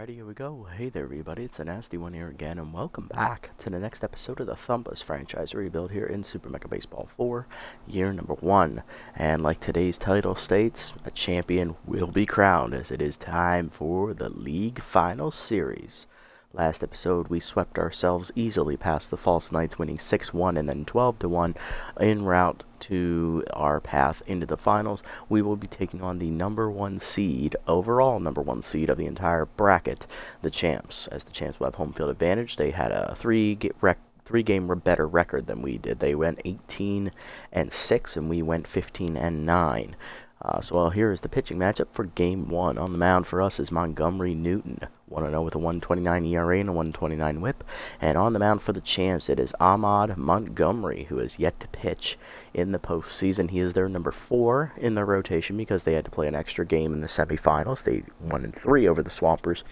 Alrighty, here we go. Hey there, everybody. It's a nasty one here again, and welcome back to the next episode of the Thumpers franchise rebuild here in Super Mega Baseball 4, year number 1. And like today's title states, a champion will be crowned as it is time for the League Final Series. Last episode, we swept ourselves easily past the False Knights, winning 6-1 and then 12-1 en route to our path into the finals. We will be taking on the number 1 seed, overall number 1 seed of the entire bracket, the Champs. As the Champs will have home field advantage, they had a three-game better record than we did. They went 18-6, and we went 15-9. Here is the pitching matchup for Game 1. On the mound for us is Montgomery Newton, 1-0 with a 1.29 ERA and a 1.29 WHIP. And on the mound for the Champs, it is Ahmad Montgomery, who has yet to pitch in the postseason. He is their number 4 in their rotation because they had to play an extra game in the semifinals. They won 3 over the Swampers.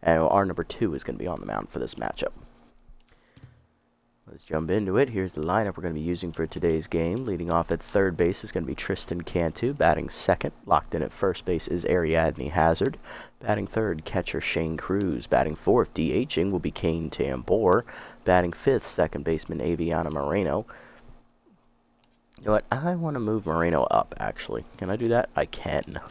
And our number 2 is going to be on the mound for this matchup. Let's jump into it. Here's the lineup we're going to be using for today's game. Leading off at third base is going to be Tristan Cantu. Batting second, locked in at first base, is Ariadne Hazard. Batting third, catcher Shane Cruz. Batting fourth, DHing will be Kane Tambor. Batting fifth, second baseman Aviana Moreno. You know what? I want to move Moreno up, actually. Can I do that? I can.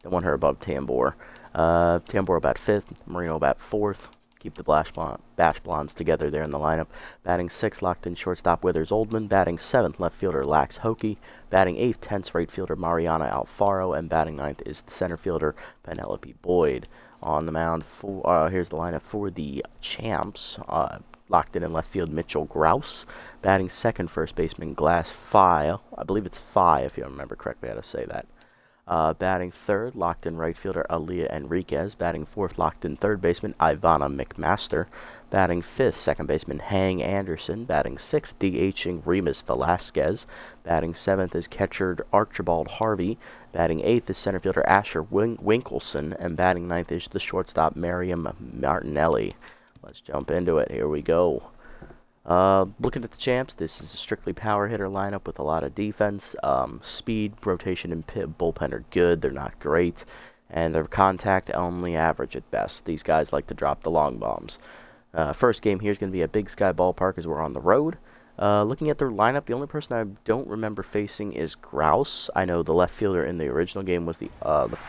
Don't want her above Tambor. Tambor bat fifth, Moreno bat fourth. Keep the Bash Blondes together there in the lineup. Batting 6th, locked in shortstop Withers Oldman. Batting 7th, left fielder Lax Hokie. Batting 8th, tense right fielder Mariana Alfaro. And batting 9th is the center fielder Penelope Boyd. On the mound, here's the lineup for the Champs. Locked in left field Mitchell Grouse. Batting second, first baseman Glass File. I believe it's Fi, if you remember correctly how to say that. Batting third, locked in right fielder Aaliyah Enriquez. Batting fourth, locked in third baseman Ivana McMaster. Batting fifth, second baseman Hang Anderson. Batting sixth, DHing Remus Velasquez. Batting seventh is catcher Archibald Harvey. Batting eighth is center fielder Asher Winkelson. And batting ninth is the shortstop Miriam Martinelli. Let's jump into it. Here we go. Looking at the Champs, this is a strictly power hitter lineup with a lot of defense. Speed, rotation, and bullpen are good. They're not great. And their contact only average at best. These guys like to drop the long bombs. First game here is going to be at Big Sky Ballpark as we're on the road. Looking at their lineup, the only person I don't remember facing is Grouse. I know the left fielder in the original game was the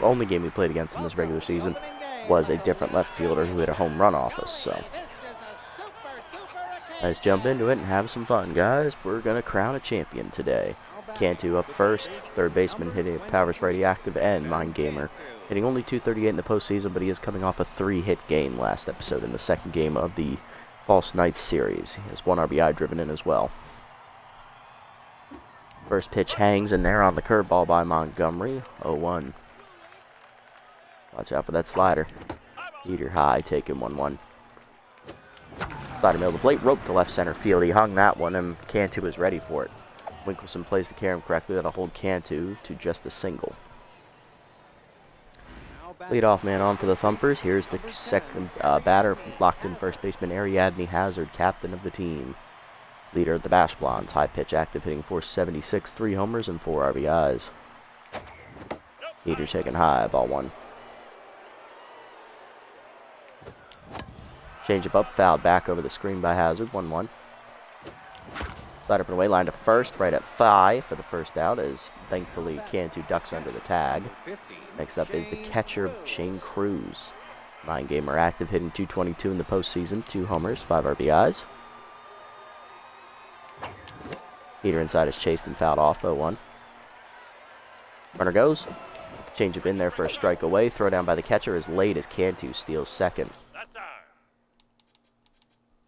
only game we played against in this regular season was a different left fielder who hit a home run off us. So let's jump into it and have some fun, guys. We're going to crown a champion today. Cantu up first, third baseman hitting Powers Radioactive, and Mind Gamer hitting only .238 in the postseason, but he is coming off a 3-hit game last episode in the second game of the False Knights series. He has 1 RBI driven in as well. First pitch hangs in there on the curveball by Montgomery, 0-1. Watch out for that slider. Heater high, taking 1-1. Slider middle of the plate, rope to left center field. He hung that one, and Cantu was ready for it. Winkelson plays the carom correctly. That'll hold Cantu to just a single. Leadoff man on for the Thumpers. Here's the second batter, locked in first baseman Ariadne Hazard, captain of the team. Leader of the Bash Blondes, high pitch active, hitting .476, 3 homers and 4 RBIs. Heater taken high, ball 1. Change up, fouled back over the screen by Hazard, 1-1. Slide up and away, line to first, right at 5 for the first out, as thankfully Cantu ducks under the tag. Next up is the catcher, Shane Cruz. Mind Gamer active, hitting .222 in the postseason, 2 homers, 5 RBIs. Heater inside is chased and fouled off, 0-1. Runner goes. Change up in there for a strike away. Throw down by the catcher is late as Cantu steals second.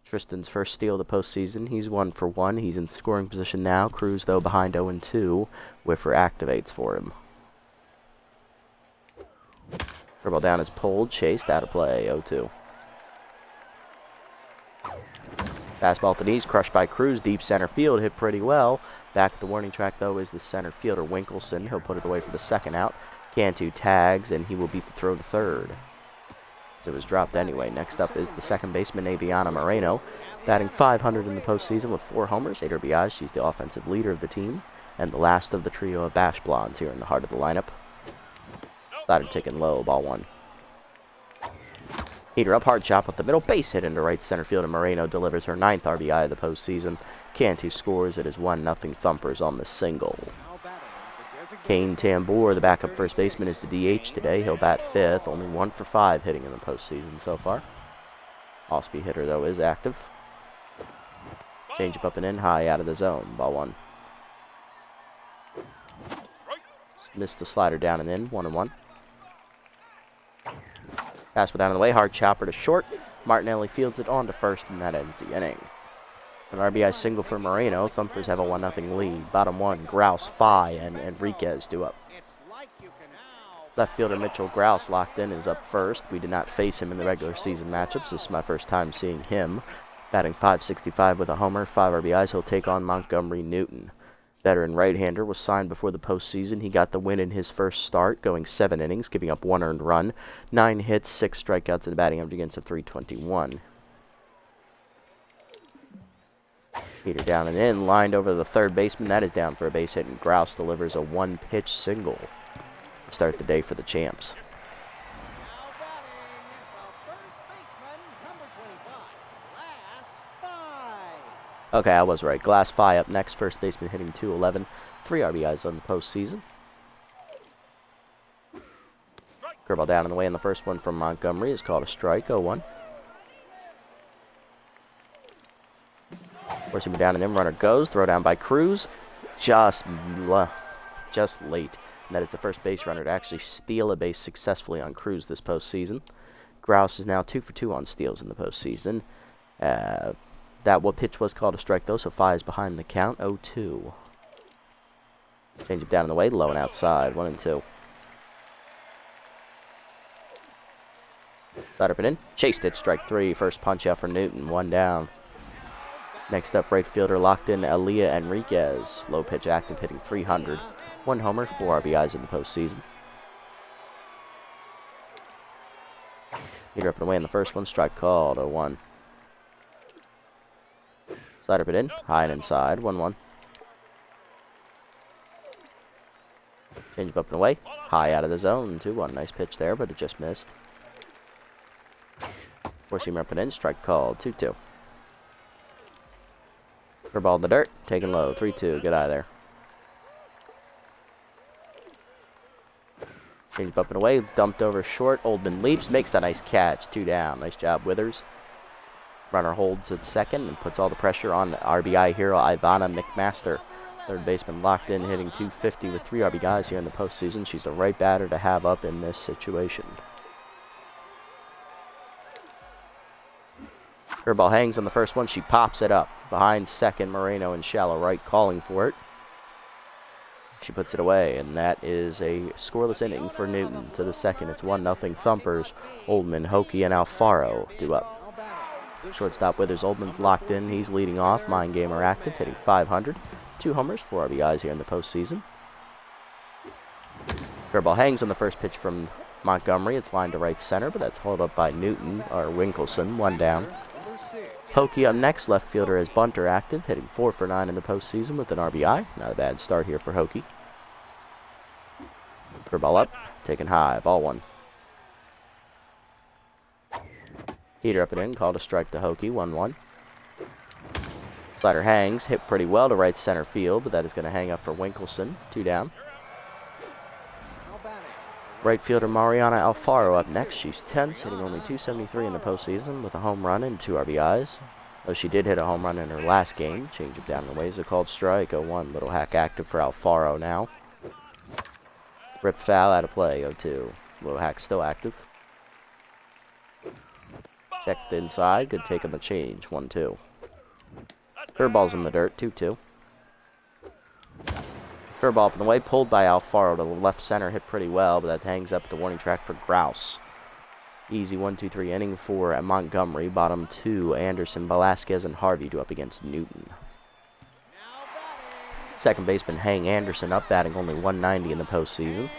Tristan's first steal of the postseason. He's 1 for 1. He's in scoring position now. Cruz, though, behind 0-2. Whiffer activates for him. Curveball down is pulled. Chased out of play. 0-2. Fastball at the knees. Crushed by Cruz. Deep center field. Hit pretty well. Back at the warning track, though, is the center fielder, Winkelson. He'll put it away for the second out. Cantu tags, and he will beat the throw to third. So it was dropped anyway. Next up is the second baseman, Aviana Moreno, batting .500 in the postseason with 4 homers, 8 RBIs. She's the offensive leader of the team, and the last of the trio of Bash Blondes here in the heart of the lineup. Slider taken low, ball 1. Heater up, hard chop up the middle, base hit into right center field, and Moreno delivers her 9th RBI of the postseason. Cantu scores. It is 1-0 Thumpers on the single. Kane Tambour, the backup first baseman, is the DH today. He'll bat 5th, only 1 for 5 hitting in the postseason so far. Off-speed hitter, though, is active. Changeup up and in, high out of the zone. Ball 1. Missed the slider down and in, 1-1. Fastball down in the way, hard chopper to short. Martinelli fields it on to first, and that ends the inning. An RBI single for Moreno. Thumpers have a 1-0 lead. Bottom 1, Grouse, Phi, and Enriquez due up. Left fielder Mitchell Grouse locked in is up first. We did not face him in the regular season matchups. This is my first time seeing him. Batting .565 with a homer, 5 RBIs. He'll take on Montgomery Newton. Veteran right-hander was signed before the postseason. He got the win in his first start, going 7 innings, giving up 1 earned run, 9 hits, 6 strikeouts, and a batting average against a .321. Heater down and in, lined over the third baseman. That is down for a base hit, and Grouse delivers a 1-pitch single to start the day for the champs. Okay, I was right. Glass Phi up next. First baseman hitting .211. 3 RBIs on the postseason. Curveball down in the way, and the first one from Montgomery is called a strike. 0-1. Forcing him down and in. Runner goes. Throw down by Cruz. Just late. And that is the first base runner to actually steal a base successfully on Cruz this postseason. Grouse is now 2 for 2 on steals in the postseason. That pitch was called a strike, though, so Phi is behind the count. 0-2. Change it down in the way, low and outside. 1-2. Side up and in. Chased it, strike 3. First punch out for Newton. 1 down. Next up, right fielder locked in, Elia Enriquez. Low pitch active, hitting .300. 1 homer, 4 RBIs in the postseason. Heater up and away in the first one. Strike called. 0-1. Slider put in, high and inside, 1-1. Change up and away, high out of the zone, 2-1. Nice pitch there, but it just missed. Four-seamer up and in, strike called, 2-2. Curveball in the dirt, taken low, 3-2. Good eye there. Change up and away, dumped over short. Oldman leaps, makes the nice catch, 2 down. Nice job, Withers. Runner holds at second and puts all the pressure on the RBI hero Ivana McMaster. Third baseman locked in, hitting .250 with 3 RBIs here in the postseason. She's the right batter to have up in this situation. Curveball hangs on the first one. She pops it up. Behind second, Moreno in shallow right calling for it. She puts it away, and that is a scoreless inning for Newton. To the second, it's 1-0 Thumpers. Oldman, Hokie, and Alfaro due up. Shortstop Withers, Oldman's locked in. He's leading off. Mind Gamer active, hitting .500. 2 homers, 4 RBIs here in the postseason. Curveball hangs on the first pitch from Montgomery. It's lined to right center, but that's held up by Newton, or Winkleson, 1 down. Hokie up next. Left fielder is Bunter active, hitting 4 for 9 in the postseason with an RBI. Not a bad start here for Hokie. Curveball up, taken high, ball 1. Heater up and in, called a strike to Hokie, 1-1. Slider hangs, hit pretty well to right center field, but that is going to hang up for Winkleson, 2 down. Right fielder Mariana Alfaro up next. She's 10, hitting only .273 in the postseason with a home run and 2 RBIs. Though she did hit a home run in her last game. Change it down the way is a called strike, 0-1. Little hack active for Alfaro now. Rip foul out of play, 0-2. Little hack still active. Checked inside, good take on the change, 1-2. Curveball's in the dirt, 2-2. Curveball up and away, pulled by Alfaro to the left center, hit pretty well, but that hangs up the warning track for Grouse. Easy 1-2-3 inning for Montgomery. Bottom 2, Anderson, Velasquez, and Harvey do up against Newton. Second baseman Hang Anderson up, batting only .190 in the postseason.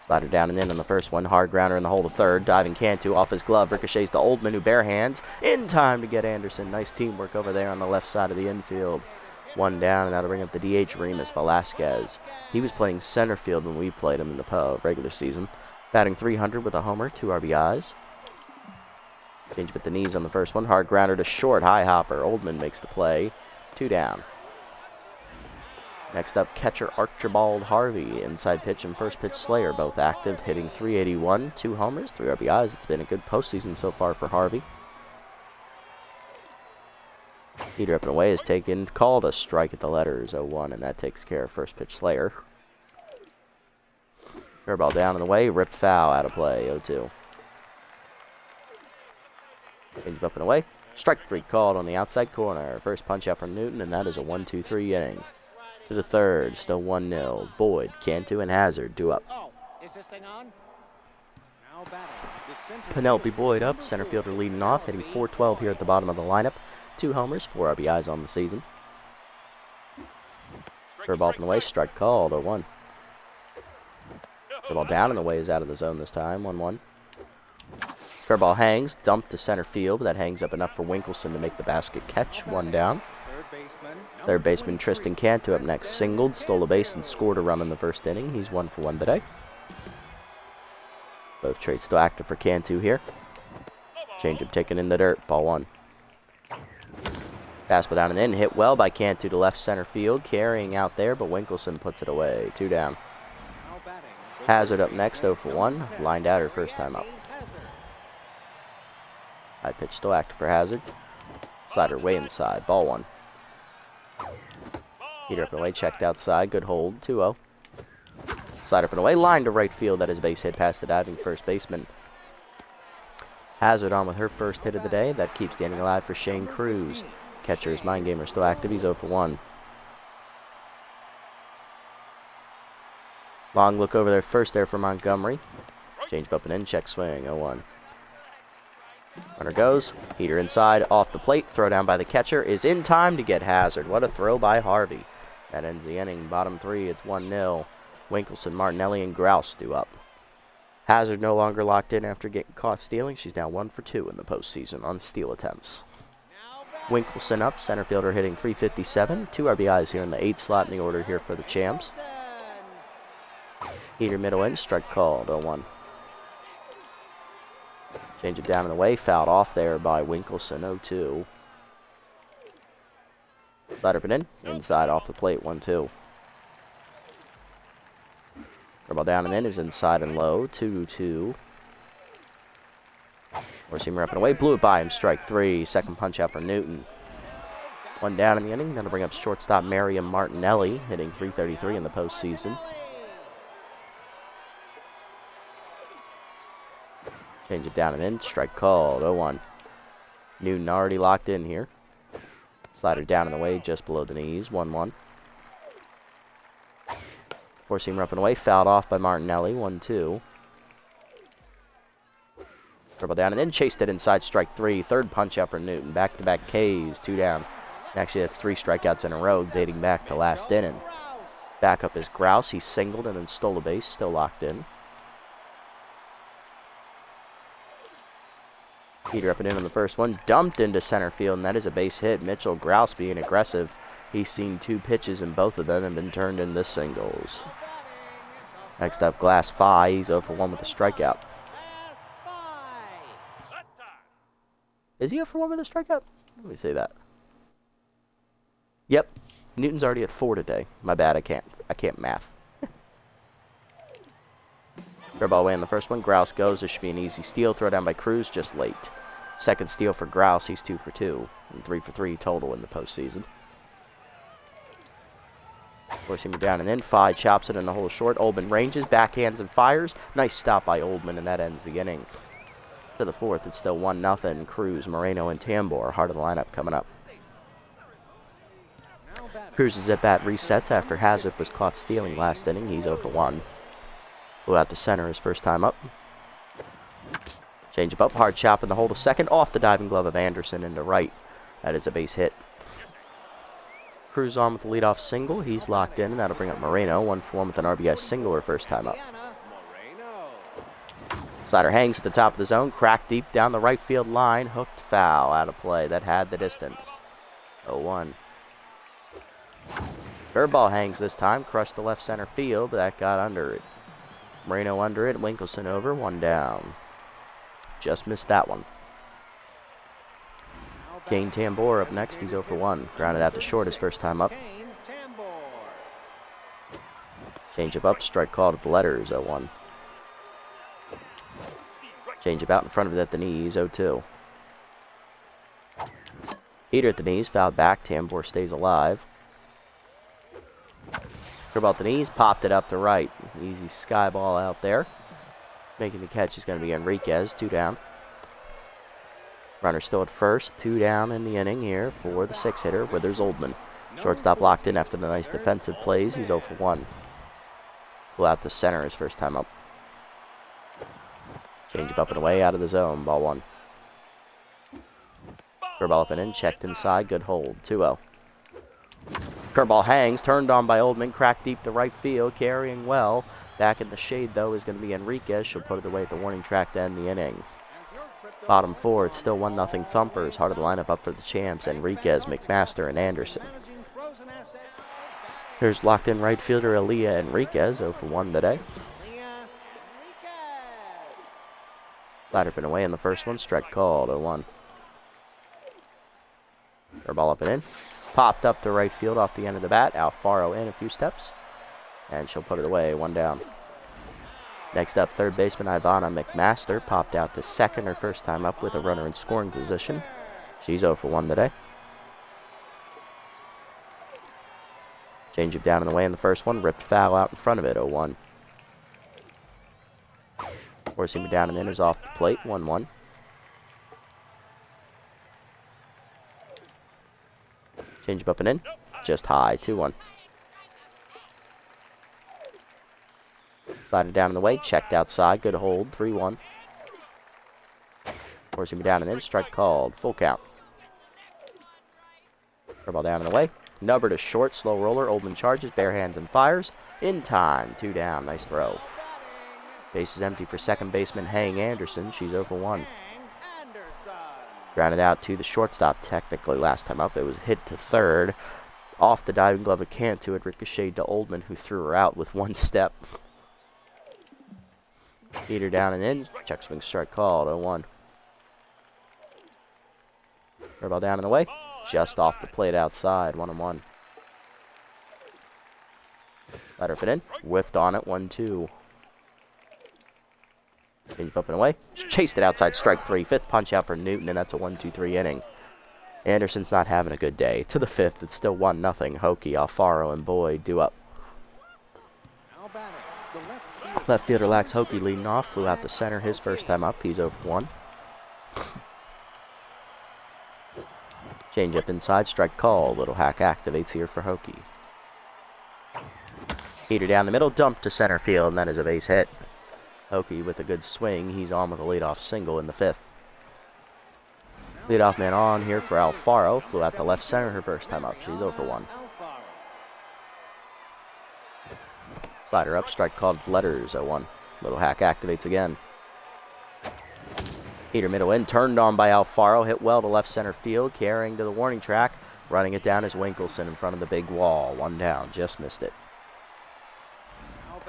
Slider down and in on the first one. Hard grounder in the hole to third. Diving Cantu off his glove. Ricochets to Oldman, who bare hands. In time to get Anderson. Nice teamwork over there on the left side of the infield. 1 down, and now to bring up the DH, Remus Velasquez. He was playing center field when we played him in the regular season. Batting 300 with a homer, 2 RBIs. Change with the knees on the first one. Hard grounder to short, high hopper. Oldman makes the play, 2 down. Next up, catcher Archibald Harvey. Inside pitch and first pitch Slayer, both active, hitting .381, 2 homers, 3 RBIs. It's been a good postseason so far for Harvey. Heater up and away is taken, called a strike at the letters, 0-1, and that takes care of first pitch Slayer. Curveball down and away, ripped foul, out of play, 0-2. Change up and away, strike 3 called on the outside corner. First punch out from Newton, and that is a 1-2-3 inning. To the third, still 1-0. Boyd, Cantu, and Hazard due up. Penelope Boyd up, center fielder leading off, hitting .412 here at the bottom of the lineup. 2 homers, 4 RBIs on the season. Curveball up and away, strike called, 0-1. Curveball down and away is out of the zone this time, 1-1. Curveball hangs, dumped to center field, but that hangs up enough for Winkelson to make the basket catch, 1 down. Third baseman Tristan Cantu up next, singled, stole a base, and scored a run in the first inning. He's 1 for 1 today. Both traits still active for Cantu here. Changeup taken in the dirt, ball 1. Fastball down and in, hit well by Cantu to left center field, carrying out there, but Winkelson puts it away, 2 down. Hazard up next, 0 for 1, lined out her first time up. High pitch still active for Hazard. Slider way inside, ball 1. Heater up and away, checked outside, good hold, 2-0. Slider up and away, line to right field, that is base hit past the diving first baseman. Hazard on with her first hit of the day, that keeps the inning alive for Shane Cruz. Catcher's mind gamer still active, he's 0 for 1. Long look over there first there for Montgomery. Change up and in, check swing, 0-1. Runner goes, heater inside, off the plate, throw down by the catcher is in time to get Hazard. What a throw by Harvey. That ends the inning. Bottom 3, it's 1-0. Winkelson, Martinelli, and Grouse due up. Hazard no longer locked in after getting caught stealing. She's now 1 for 2 in the postseason on steal attempts. Winkelson up, center fielder hitting .357. 2 RBIs here in the 8th slot in the order here for the champs. Heater middle in, strike called, 0-1. Change it down and away, fouled off there by Winkelson, 0-2. Slider up and in, inside off the plate, 1-2. Ball down and in is inside and low, 2-2. Four-seamer up and away, blew it by him, strike 3. Second punch out for Newton. 1 down in the inning, that'll bring up shortstop Miriam Martinelli, hitting .333 in the postseason. Change it down and in, strike called, 0-1. Newton already locked in here. Slider down and away, just below the knees, 1-1. Four-seamer up and away, fouled off by Martinelli, 1-2. Dribble down and in, chased it inside, strike 3. Third punch out for Newton, back-to-back Ks, 2 down. Actually, that's 3 strikeouts in a row, dating back to last inning. Back up is Grouse, he singled and then stole a base, still locked in. Heater up and in on the first one, dumped into center field, and that is a base hit. Mitchell Grouse being aggressive. He's seen 2 pitches, and both of them have been turned into singles. Next up, Glass 5. He's 0 for 1 with a strikeout. Is he 0 for 1 with a strikeout? Let me say that. Yep. Newton's already at 4 today. My bad, I can't math. Fair ball away on the first one. Grouse goes. This should be an easy steal. Throw down by Cruz, just late. Second steal for Grouse. He's 2 for 2. And 3 for 3 total in the postseason. Four-seamer down and in. Fi chops it in the hole short. Oldman ranges, backhands, and fires. Nice stop by Oldman, and that ends the inning. To the 4th, it's still 1-0. Cruz, Moreno, and Tambor. Heart of the lineup coming up. Cruz's at-bat resets after Hazard was caught stealing last inning. He's 0 for 1. Flew out to center his first time up. Change up, hard chop in the hole to second. Off the diving glove of Anderson into right. That is a base hit. Cruz on with the leadoff single. He's locked in, and that'll bring up Moreno. 1 for 1 with an RBI single her first time up. Slider hangs at the top of the zone. Cracked deep down the right field line. Hooked foul out of play. That had the distance. 0-1. Curveball hangs this time. Crushed the left center field, but that got under it. Moreno under it. Winkelson over. One down. Just missed that one. Kane Tambor up next. He's 0 for 1. Grounded out to short his first time up. Change up, strike called at the letters, 0-1. Change up out in front of it at the knees, 0-2. Heater at the knees, fouled back, Tambor stays alive. Curveball at the knees, popped it up to right. Easy sky ball out there. Making the catch is going to be Enriquez, 2 down. Runner still at first, 2 down in the inning here for the 6-hitter, Withers Oldman. Shortstop locked in after the nice defensive plays, he's 0 for 1. Pull out to center his first time up. Change up and away out of the zone. Ball 1. Curveball up and in. Checked inside. Good hold. 2-0. Curveball hangs. Turned on by Oldman. Cracked deep to right field. Carrying well. Back in the shade, though, is going to be Enriquez. She'll put it away at the warning track to end the inning. Bottom 4. It's still 1-0 Thumpers. Heart of the lineup up for the champs. Enriquez, McMaster, and Anderson. Here's locked in right fielder Elia Enriquez, 0 for 1 today. Slider up and away in the first one, strike called, 0-1. Ball up and in. Popped up to right field off the end of the bat. Alfaro in a few steps. And she'll put it away, 1 down. Next up, third baseman Ivana McMaster popped out to second her first time up with a runner in scoring position. She's 0 for 1 today. Change up down and away in the first one. Ripped foul out in front of it, 0-1. Forcing him down and in is off the plate, 1-1. Change up and in. Just high, 2-1. Slided down and away. Checked outside. Good hold, 3-1. Forcing him down and in. Strike called. Full count. Ball down and away. Nubber to short, slow roller. Oldman charges, bare hands and fires. In time, 2 down. Nice throw. Base is empty for second baseman Hang Anderson. She's 0 for 1. Grounded out to the shortstop technically last time up. It was hit to third. Off the diving glove of Cantu. It ricocheted to Oldman, who threw her out with 1 step. Heater down and in. Check swing strike called, 0-1. Ball down and away. Just off the plate outside, 1-1. Letter fit in. Whiffed on it, 1-2. Change up and away. Chased it outside, strike 3. 5th punch out for Newton, and that's a 1-2-3 inning. Anderson's not having a good day. To the 5th, it's still 1-0. Hokie, Alfaro, and Boyd due up. Left fielder Lax Hokie leading off. Flew out to center his first time up. He's 0 for 1. Change up inside, strike call. Little hack activates here for Hokie. Heater down the middle, dump to center field, and that is a base hit. Hokie with a good swing. He's on with a leadoff single in the 5th. Leadoff man on here for Alfaro. Flew out to left center her first time up. She's 0 for 1. Slider up, strike called letters, 0-1. Little hack activates again. Heater middle in, turned on by Alfaro, hit well to left center field, carrying to the warning track. Running it down is Winkelson in front of the big wall. 1 down, just missed it.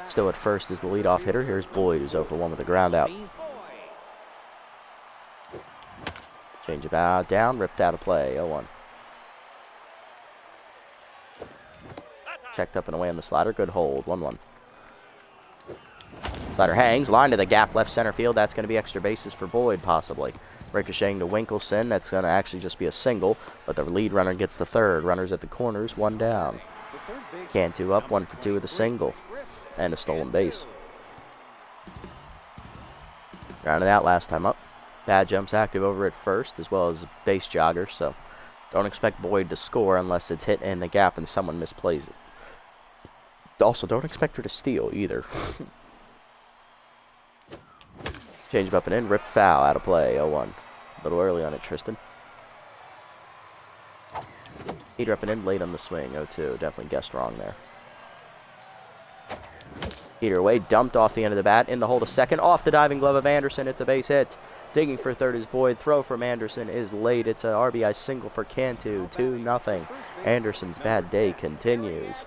Still at first is the leadoff hitter. Here's Boyd, who's 0 for 1 with a ground out. Change about down, ripped out of play, 0-1. Checked up and away on the slider, good hold, 1-1. Slider hangs, line to the gap, left center field. That's going to be extra bases for Boyd, possibly. Ricocheting to Winkelson. That's going to actually just be a single, but the lead runner gets the third. Runners at the corners, 1 down. Cantu up, 1 for 2 with a single and a stolen base. Grounded out last time up. Bad jumps active over at first, as well as base jogger, so don't expect Boyd to score unless it's hit in the gap and someone misplays it. Also, don't expect her to steal either. Change up and in, ripped foul, out of play, 0-1. A little early on it, Tristan. Heater up and in, late on the swing, 0-2. Definitely guessed wrong there. Heater away, dumped off the end of the bat, in the hole to second, off the diving glove of Anderson, it's a base hit. Digging for third is Boyd, throw from Anderson is late, it's an RBI single for Cantu, 2-0. Anderson's bad day continues.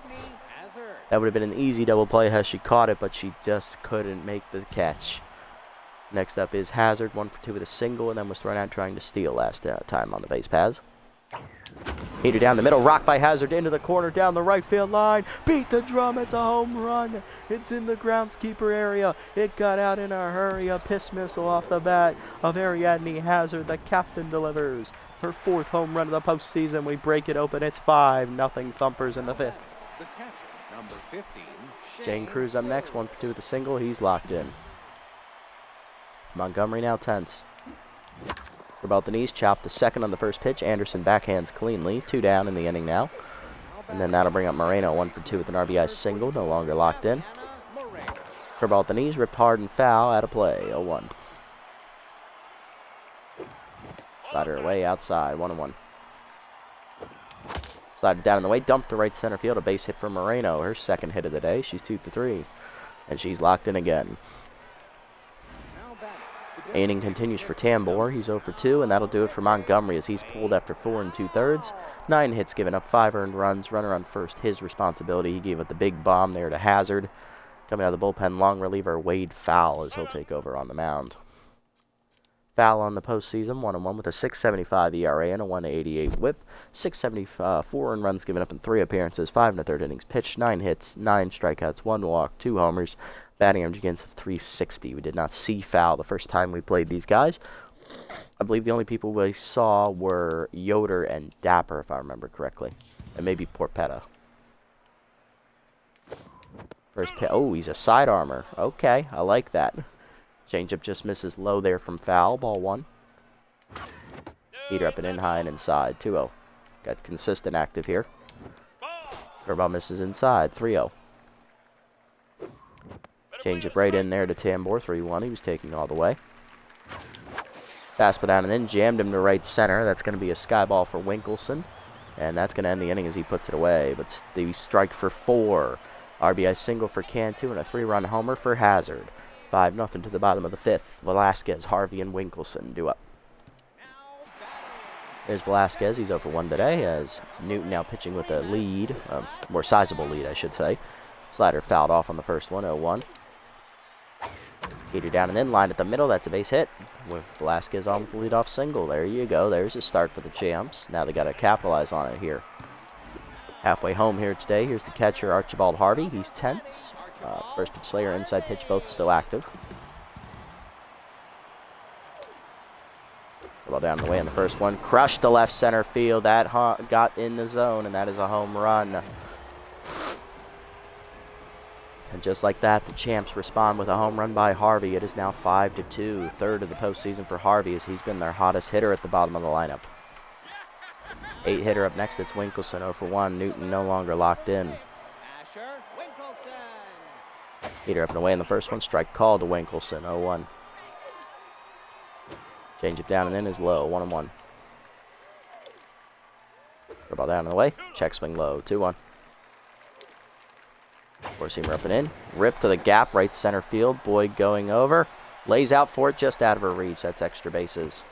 That would have been an easy double play had she caught it, but she just couldn't make the catch. Next up is Hazard, 1 for 2 with a single, and then was thrown out trying to steal last time on the base pass. Heater down the middle, rocked by Hazard into the corner, down the right field line. Beat the drum, it's a home run. It's in the groundskeeper area. It got out in a hurry, a piss missile off the bat of Ariadne Hazard. The captain delivers her 4th home run of the postseason. We break it open, it's 5-0 Thumpers in the 5th. The catcher, number 15, Shane Cruz up next, 1 for 2 with a single, he's locked in. Montgomery now tense. For about the knees, chopped the second on the first pitch. Anderson backhands cleanly. 2 down in the inning now. And then that'll bring up Moreno, 1 for 2 with an RBI single, no longer locked in. For about the knees, ripped hard and foul, out of play, 0-1. Slider away, outside, 1-1. Slider down in the way, dumped to right center field, a base hit for Moreno, her 2nd hit of the day. She's 2 for 3, and she's locked in again. Inning continues for Tambor. He's 0 for 2, and that'll do it for Montgomery as he's pulled after 4 2/3. 9 hits given up, 5 earned runs. Runner on first, his responsibility. He gave up the big bomb there to Hazard. Coming out of the bullpen, long reliever Wade Fowl as he'll take over on the mound. Fowl on the postseason, 1-1 with a 6.75 ERA and a 1.88 WHIP. 674 earned runs given up in 3 appearances, 5 1/3 innings pitched, 9 hits, 9 strikeouts, 1 walk, 2 homers. Batting average against of 360. We did not see Fowl the first time we played these guys. I believe the only people we saw were Yoder and Dapper, if I remember correctly. And maybe Porpetta. First pitch. Oh, he's a side armor. Okay, I like that. Changeup just misses low there from Fowl. Ball 1. Heater up and in high and inside. 2-0. Got consistent active here. Curveball misses inside. 3-0. Changeup right in there to Tambor, 3-1. He was taking all the way. Fastball down and then jammed him to right center. That's going to be a sky ball for Winkelson. And that's going to end the inning as he puts it away. But the strike for 4. RBI single for Cantu and a 3-run homer for Hazard. 5-0 to the bottom of the 5th. Velasquez, Harvey, and Winkelson due up. There's Velasquez. He's 0 for 1 today as Newton now pitching with a lead. More sizable lead, I should say. Slider fouled off on the first one, 0-1. Heater down and in, line at the middle. That's a base hit. With Velasquez on with the leadoff single. There you go. There's a start for the Champs. Now they got to capitalize on it here. Halfway home here today. Here's the catcher, Archibald Harvey. He's tense. First pitch Slayer, inside pitch, both still active. Well down the way on the first one. Crushed the left center field. That got in the zone, and that is a home run. And just like that, the Champs respond with a home run by Harvey. It is now 5-2, 3rd of the postseason for Harvey as he's been their hottest hitter at the bottom of the lineup. 8 hitter up next, it's Winkelson, 0 for 1. Newton no longer locked in. Heater up and away in the first one, strike called to Winkelson, 0-1. Change it down and in is low, 1-1. Ball down and away, check swing low, 2-1. Four-seamer up and in. Rip to the gap, right center field. Boyd going over. Lays out for it, just out of her reach. That's extra bases.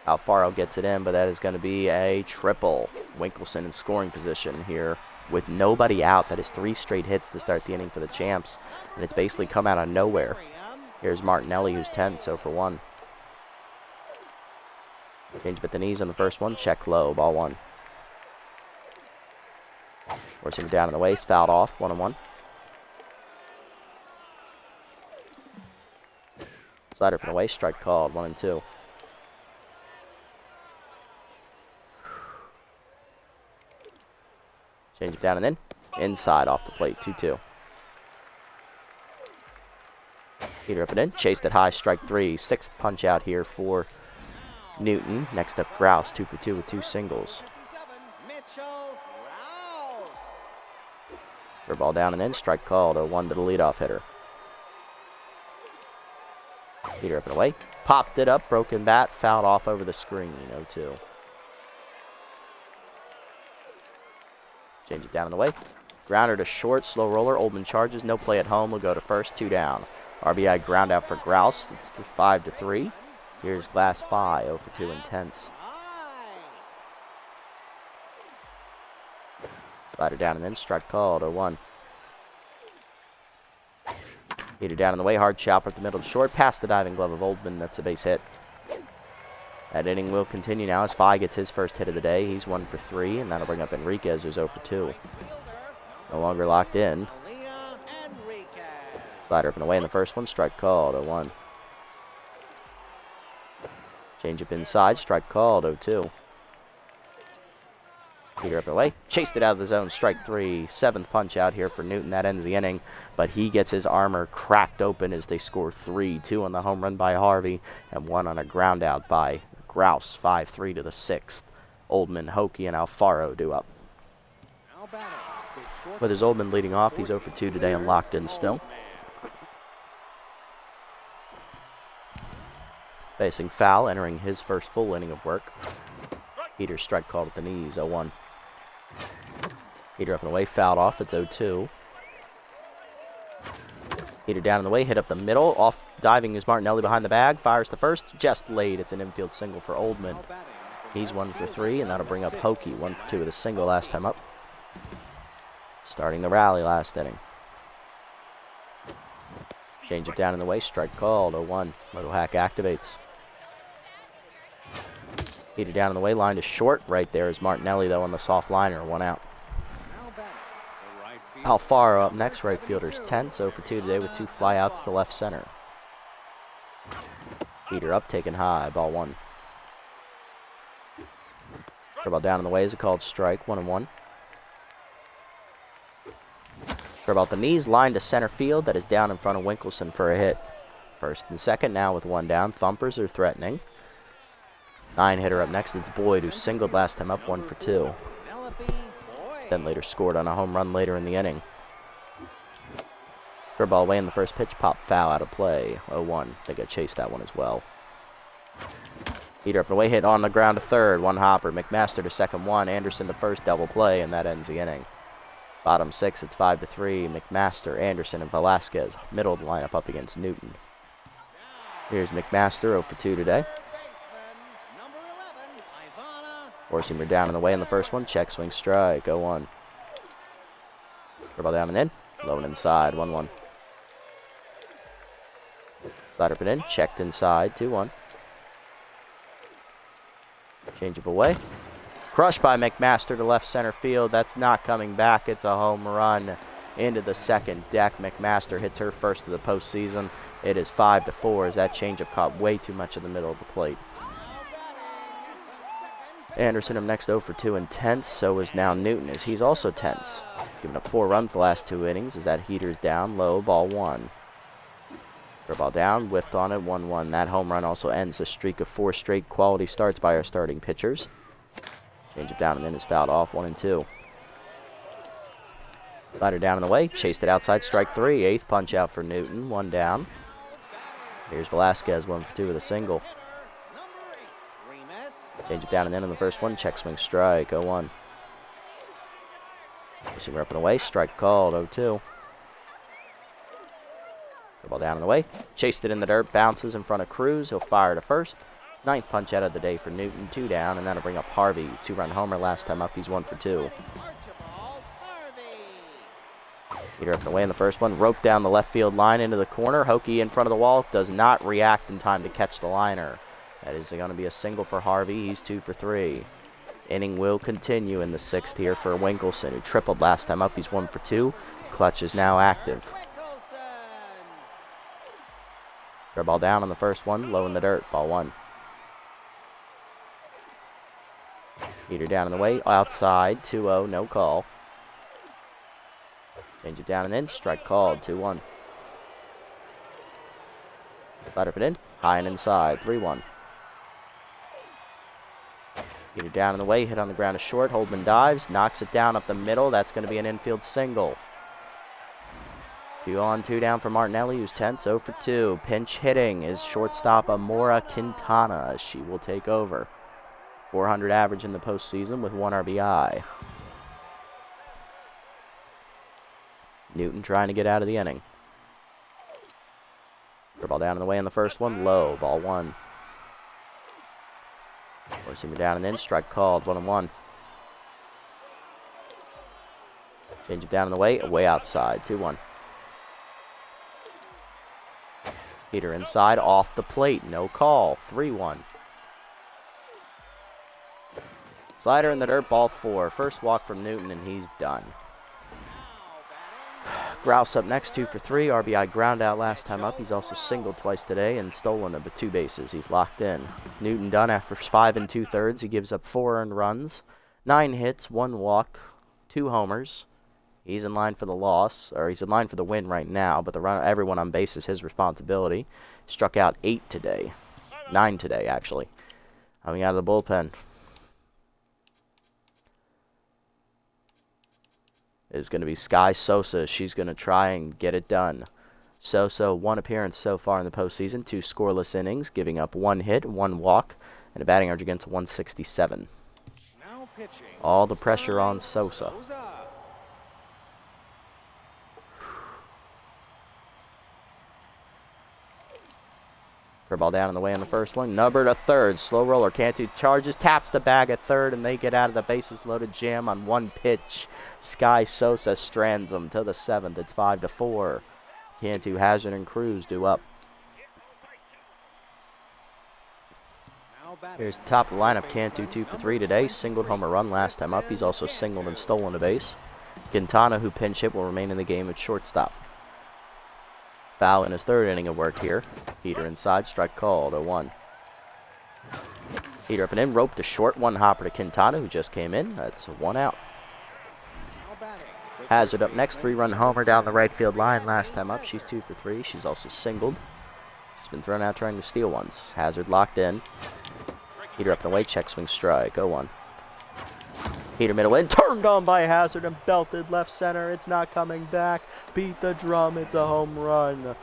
Alfaro gets it in, but that is going to be a triple. Winkelson in scoring position here with nobody out. That is 3 straight hits to start the inning for the Champs. And it's basically come out of nowhere. Here's Martinelli, who's 10, so for 1. Change at the knees on the first one. Check low, ball 1. Forcing him down in the waist, fouled off, 1-1. Slider up and away, strike called, 1-2. Change it down and in. Inside off the plate, 2-2. Heater up and in, chased it high, strike 3. 6th punch out here for Newton. Next up, Grouse, 2 for 2 with 2 singles. Ball down and in, strike called, 0-1 to the leadoff hitter. Heater up and away, popped it up, broken bat, fouled off over the screen, 0-2. Change it down and away. Grounder to short, slow roller, Oldman charges, no play at home, will go to first, 2 down. RBI ground out for Grouse, it's 5-3. Here's Glass 5, 0 for 2 intense. Slider down and in, strike called, 0-1. Heater down in the way, hard chopper at the middle to short, past the diving glove of Oldman. That's a base hit. That inning will continue now as Phi gets his first hit of the day. He's 1 for 3, and that'll bring up Enriquez, who's 0 for 2. No longer locked in. Slider up and away in the first one, strike called, 0-1. Change up inside, strike called, 0-2. Heater up and away, chased it out of the zone, strike 3. 7th punch out here for Newton. That ends the inning, but he gets his armor cracked open as they score 3. 2 on the home run by Harvey, and 1 on a ground out by Grouse. 5-3 to the 6th. Oldman, Hokie, and Alfaro do up. With his Oldman leading off, he's 0 for 2 today and locked in still. Facing foul, entering his first full inning of work. Heater strike called at the knees, 0-1. Heater up and away, fouled off, it's 0-2. Heater down in the way, hit up the middle, off diving is Martinelli behind the bag, fires the first, just late, it's an infield single for Oldman. He's 1 for 3, and that'll bring up Hokie, 1 for 2 with a single last time up. Starting the rally last inning. Change it down in the way, strike called, 0-1. Moto Hack activates. Heater down in the way, line to short. Right there is Martinelli, though, on the soft liner, 1 out. Alfaro up next, right fielder's 10, 0 for 2 today with 2 flyouts to left center. Heater up, taken high, ball 1. Curveball down in the way is a called strike, 1-1. Curveball at the knees, line to center field, that is down in front of Winkelson for a hit. First and second now with 1 down. Thumpers are threatening. 9-hitter up next, it's Boyd, who singled last time up, 1 for 2. Then later scored on a home run later in the inning. Curveball away in the first pitch, pop foul out of play, 0-1. They got chased that one as well. Heater up and away, hit on the ground to third, 1 hopper. McMaster to second, 1. Anderson to first, double play, and that ends the inning. Bottom 6, it's 5-3. McMaster, Anderson, and Velasquez. Middle of the lineup up against Newton. Here's McMaster, 0 for 2 today. Four-seamer down in the way in the first one. Check, swing, strike, 0-1. Curveball down and in. Low and inside, 1-1. Slider up and in. Checked inside, 2-1. Change up away. Crushed by McMaster to left center field. That's not coming back. It's a home run into the second deck. McMaster hits her first of the postseason. It is 5-4 as that changeup caught way too much in the middle of the plate. Anderson up next, 0 for 2 and tense. So is now Newton, as he's also tense. Giving up 4 runs the last 2 innings as that heater's down low, ball 1. Curveball down, whiffed on it, 1-1. That home run also ends the streak of 4 straight quality starts by our starting pitchers. Change it down and then is fouled off, 1-2. Slider down in the way, chased it outside, strike 3. 8th punch out for Newton, 1 down. Here's Velasquez, 1 for 2 with a single. Change it down and in the first one, check, swing, strike, 0-1. Receiver up and away, strike called, 0-2. Ball down and away, chased it in the dirt, bounces in front of Cruz, he'll fire to first. 9th punch out of the day for Newton, 2 down, and that'll bring up Harvey. 2-run homer last time up, he's 1 for 2. Heater up and away in the first one, roped down the left field line into the corner. Hokie in front of the wall, does not react in time to catch the liner. That is going to be a single for Harvey. He's 2 for 3. Inning will continue in the 6th here for Winkelson, who tripled last time up. He's 1 for 2. Clutch is now active. Throw ball down on the first one, low in the dirt, ball 1. Heater down in the way, outside, 2-0, no call. Change it down and in, strike called, 2-1. Slider up and in, high and inside, 3-1. Heater down in the way, hit on the ground to short. Holdman dives, knocks it down up the middle. That's going to be an infield single. 2 on, 2 down for Martinelli, who's tense, 0 for 2. Pinch hitting is shortstop Amora Quintana. She will take over. 400 average in the postseason with 1 RBI. Newton trying to get out of the inning. Ball down in the way in the first one, low, ball 1. Four-seamer down and in, strike called, 1-1. Change it down in the way, away outside, 2-1. Heater inside, off the plate, no call, 3-1. Slider in the dirt, ball 4. First walk from Newton, and he's done. Grouse up next, 2 for 3. RBI ground out last time up. He's also singled twice today and stolen of the 2 bases. He's locked in. Newton done after 5 2/3. He gives up 4 earned runs, 9 hits, 1 walk, 2 homers. He's in line for the loss, or he's in line for the win right now, but everyone on base is his responsibility. Struck out 8 today. 9 today, actually. Coming out of the bullpen is going to be Sky Sosa. She's going to try and get it done. Sosa, 1 appearance so far in the postseason, 2 scoreless innings, giving up 1 hit, 1 walk, and a batting average against 167. Now pitching. All the pressure on Sosa. Curveball down in the way on the first one. Number to third. Slow roller. Cantu charges, taps the bag at third, and they get out of the bases loaded jam on 1 pitch. Sky Sosa strands them to the 7th. It's 5-4. Cantu, Hazard, and Cruz due up. Here's the top of the lineup. Cantu 2 for 3 today. Singled home a run last time up. He's also singled and stolen a base. Quintana, who pinch hit, will remain in the game at shortstop. Foul in his 3rd inning of work here. Heater inside, strike called, 0-1. Heater up and in, rope to short, 1 hopper to Quintana, who just came in. That's 1 out. Hazard up next, 3-run homer down the right field line last time up. She's 2 for 3. She's also singled. She's been thrown out trying to steal once. Hazard locked in. Heater up and away, check swing strike, 0-1. Heater middle in, turned on by Hazard and belted left center. It's not coming back. Beat the drum. It's a home run.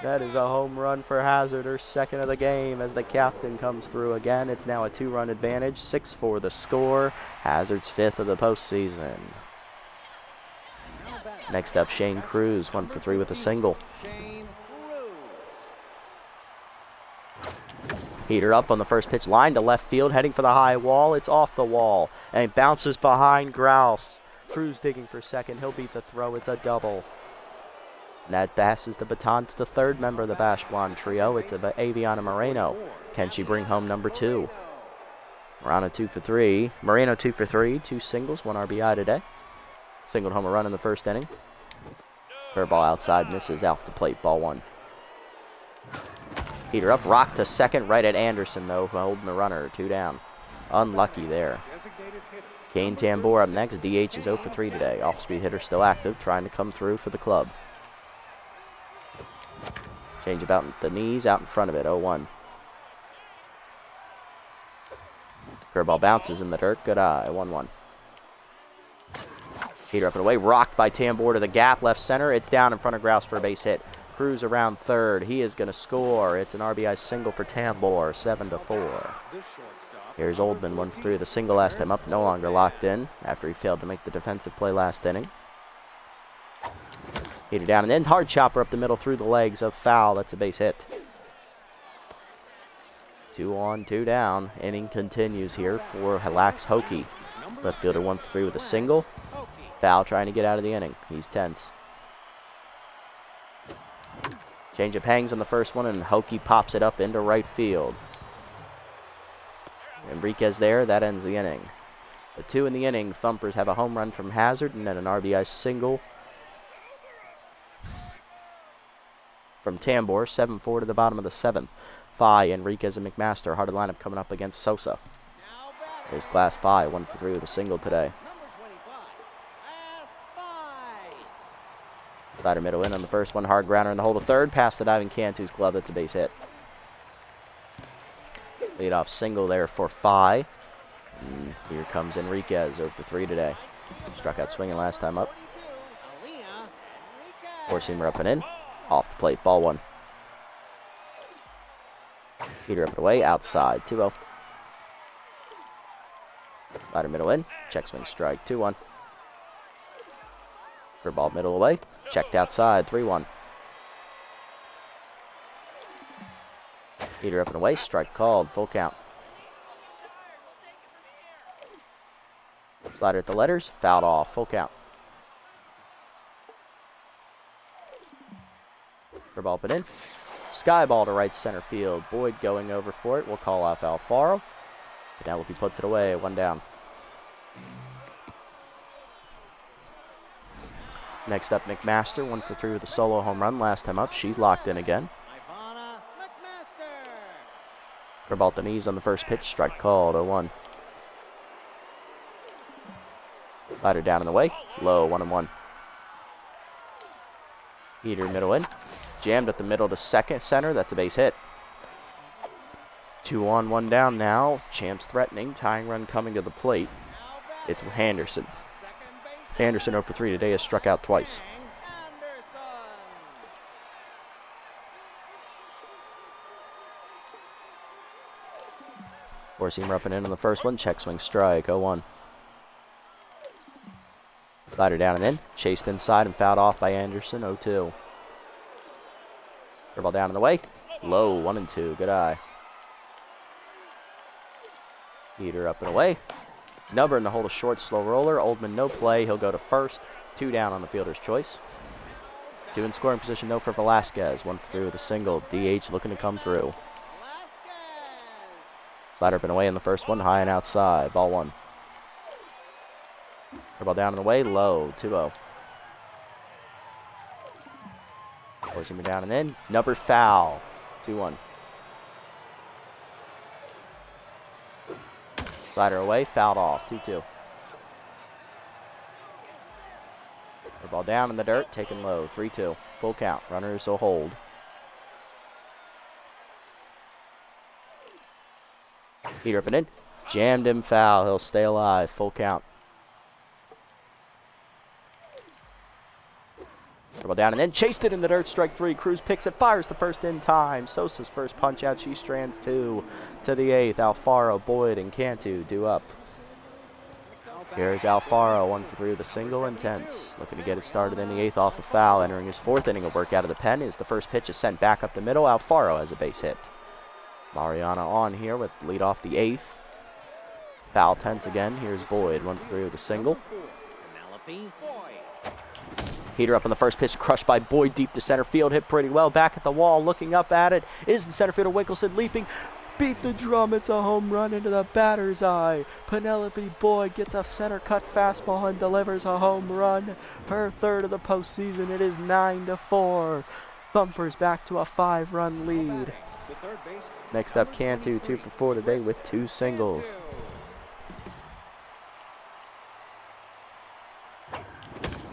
That is a home run for Hazard, her 2nd of the game as the captain comes through again. It's now a 2-run advantage, 6-4 the score. Hazard's 5th of the postseason. Next up, Shane Cruz, 1 for 3 with a single. Heater up on the first pitch, line to left field, heading for the high wall. It's off the wall, and it bounces behind Grouse. Cruz digging for second. He'll beat the throw. It's a double. And that passes the baton to the 3rd member of the Bash Blonde trio. It's Aviana Moreno. Can she bring home number 2? Moreno 2 for 3. Moreno 2 for 3. 2 singles, 1 RBI today. Singled home a run in the 1st inning. Curveball outside, misses off the plate, ball 1. Heater up, rock to second, right at Anderson, though, holding the runner, 2 down. Unlucky there. Kane Tambor up next. DH is 0 for 3 today. Off-speed hitter still active, trying to come through for the club. Change about the knees, out in front of it, 0-1. Curveball bounces in the dirt, good eye, 1-1. Heater up and away, rocked by Tambor to the gap, left center. It's down in front of Grouse for a base hit. Cruz around 3rd. He is going to score. It's an RBI single for Tambor, 7-4. Here's Oldman, 1 for 3 with a single last time up, no longer locked in after he failed to make the defensive play last inning. Heater down and in, hard chopper up the middle through the legs of foul. That's a base hit. 2 on, 2 down. Inning continues here for Lax Hokie. Left fielder 1 for 3 with a single. Foul trying to get out of the inning. He's tense. Changeup hangs on the first one, and Hokie pops it up into right field. Enriquez there, that ends the inning. The 2 in the inning, Thumpers have a home run from Hazard and then an RBI single from Tambor, 7-4 to the bottom of the 7th. Fi, Enriquez, and McMaster, hard lineup coming up against Sosa. There's Glass Fi, 1 for 3 with a single today. Slider middle in on the first one, hard grounder in the hole to 3rd, past the diving Cantu's glove. That's a base hit. Leadoff single there for Fi. And here comes Enriquez, 0 for 3 today. Struck out swinging last time up. 4-seamer up and in. Off the plate, ball 1. Heater up and away, outside, 2-0. Slider middle in, check swing strike, 2-1. Curveball middle away, checked outside, 3-1. Heater up and away, strike called, full count. Slider at the letters, fouled off, full count. Curveball up and in, Sky ball to right center field. Boyd going over for it. We'll call off Alfaro. Penelope puts it away. 1 down. Next up, McMaster. 1 for 3 with a solo home run last time up. She's locked in again. Grab the knees on the first pitch. Strike called. 0-1. Slider down in the way. Low. 1-1. Heater middle in. Jammed at the middle to second center. That's a base hit. 2 on, 1 down now. Champs threatening. Tying run coming to the plate. It's Henderson. Henderson 0 for 3 today, has struck out twice. Four-seamer up and in on the first one. Check swing strike. 0-1. Slider down and in. Chased inside and fouled off by Anderson. 0-2. Ball down in the way. Low. 1-2. Good eye. Heater up and away. Nubber in the hold, a short, slow roller. Oldman no play. He'll go to first. 2 down on the fielder's choice. 2 in scoring position. No for Velasquez. 1 for 3 with a single. DH looking to come through. Slider up and away in the first one. High and outside. Ball 1. Ball down and away. Low. 2-0. Forcing him down and in. Nubber foul. 2-1. Slider away. Fouled off. 2-2. Ball down in the dirt. Taken low. 3-2. Full count. Runners will hold. Heater up and in. Jammed him foul. He'll stay alive. Full count. Ball down and in. Chased it in the dirt. Strike 3. Cruz picks it. Fires the first in time. Sosa's first punch out. She strands 2 to the 8th. Alfaro, Boyd, and Cantu due up. Here's Alfaro. 1 for 3 with a single and tense. Looking to get it started in the 8th off a foul. Entering his 4th inning of work out of the pen is the first pitch is sent back up the middle. Alfaro has a base hit. Mariana on here with lead off the 8th. Foul tense again. Here's Boyd. 1 for 3 with a single. Heater up on the first pitch, crushed by Boyd deep to center field. Hit pretty well. Back at the wall, looking up at it. Is the center fielder Winkleson leaping. Beat the drum. It's a home run into the batter's eye. Penelope Boyd gets a center cut fastball and delivers a home run. Her 3rd of the postseason. It is 9-4. Thumpers back to a 5-run lead. Next up, Cantu, 2 for 4 today with 2 singles.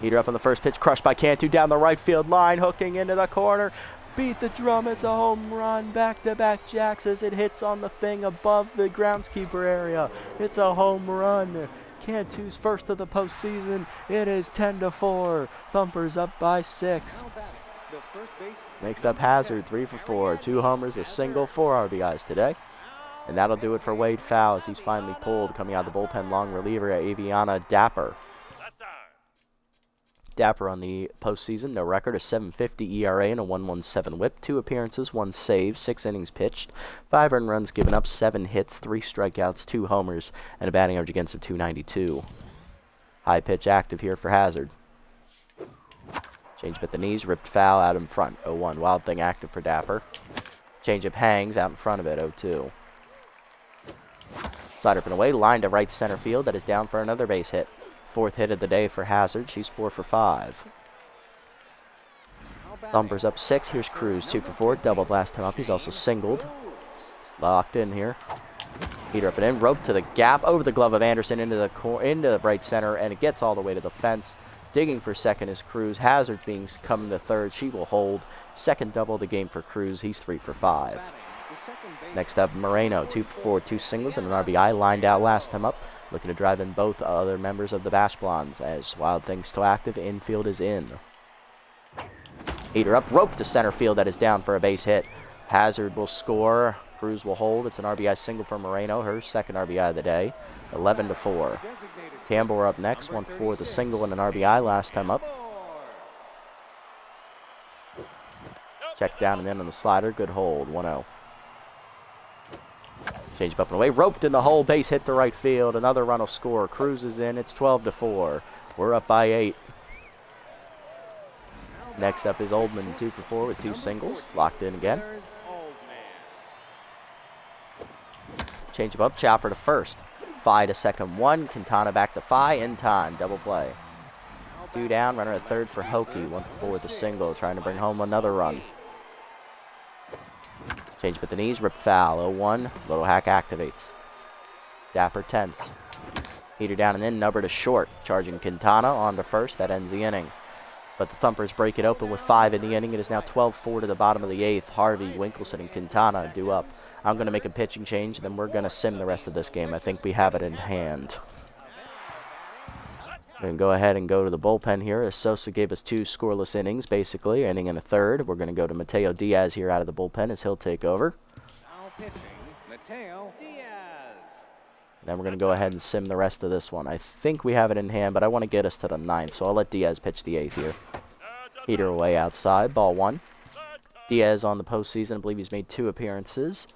Heater up on the first pitch, crushed by Cantu down the right field line, hooking into the corner. Beat the drum, it's a home run. Back-to-back jacks as it hits on the thing above the groundskeeper area. It's a home run. Cantu's 1st of the postseason. It is 10-4. Thumpers up by 6. Next up, Hazard, 3 for 4. 2 homers, a single, 4 RBIs today. And that'll do it for Wade Fowles. He's finally pulled, coming out of the bullpen, long reliever Aviana Dapper. Dapper on the postseason, no record, a 7.50 ERA and a 1.17 whip, 2 appearances, 1 save, 6 innings pitched, 5 earned runs given up, 7 hits, 3 strikeouts, 2 homers, and a batting average against of .292. High pitch active here for Hazard. Change up at the knees, ripped foul out in front, 0-1. Wild Thing active for Dapper. Change up hangs out in front of it, 0-2. Slider up and away, line to right center field, that is down for another base hit. 4th hit of the day for Hazard. She's 4 for 5. Thumpers up 6. Here's Cruz, 2 for 4. Doubled last time up. He's also singled. Locked in here. Heater up and in. Rope to the gap. Over the glove of Anderson into the right center. And it gets all the way to the fence. Digging for second is Cruz. Hazard's being coming to 3rd. She will hold. 2nd double of the game for Cruz. He's 3 for 5. Next up, Moreno, 2 for 4. 2 singles and an RBI. Lined out last time up. Looking to drive in both other members of the Bash Blondes as Wild Thing still active. Infield is in. Heater up, rope to center field. That is down for a base hit. Hazard will score. Cruz will hold. It's an RBI single for Moreno, her 2nd RBI of the day. 11-4. Tambor up next, 1 for the single and an RBI last time up. Check down and in on the slider. Good hold. 1-0. Change up and away. Roped in the hole. Base hit to right field. Another run will score. Cruz is in. It's 12-4. We're up by 8. Next up is Oldman, 2 for 4 with 2 singles. Locked in again. Change him up, chopper to first. Fi to second 1, Quintana back to Fi, in time, double play. 2 down, runner at third for Hokie, 1 for 4 with a single, trying to bring home another run. Change with the knees, rip foul, 0-1, Little Hack activates. Dapper tense. Heater down and in, Nubber to short, charging Quintana on to first, that ends the inning. But the Thumpers break it open with 5 in the inning. It is now 12-4 to the bottom of the 8th. Harvey, Winkleson, and Quintana due up. I'm going to make a pitching change, then we're going to sim the rest of this game. I think we have it in hand. We're going to go ahead and go to the bullpen here, as Sosa gave us 2 scoreless innings, basically, inning and a third. We're going to go to Mateo Diaz here out of the bullpen as he'll take over. Now pitching, Mateo Diaz. Then we're going to go ahead and sim the rest of this one. I think we have it in hand, but I want to get us to the 9th, so I'll let Diaz pitch the 8th here. Heater away outside, ball 1. Diaz on the postseason, I believe he's made 2 appearances.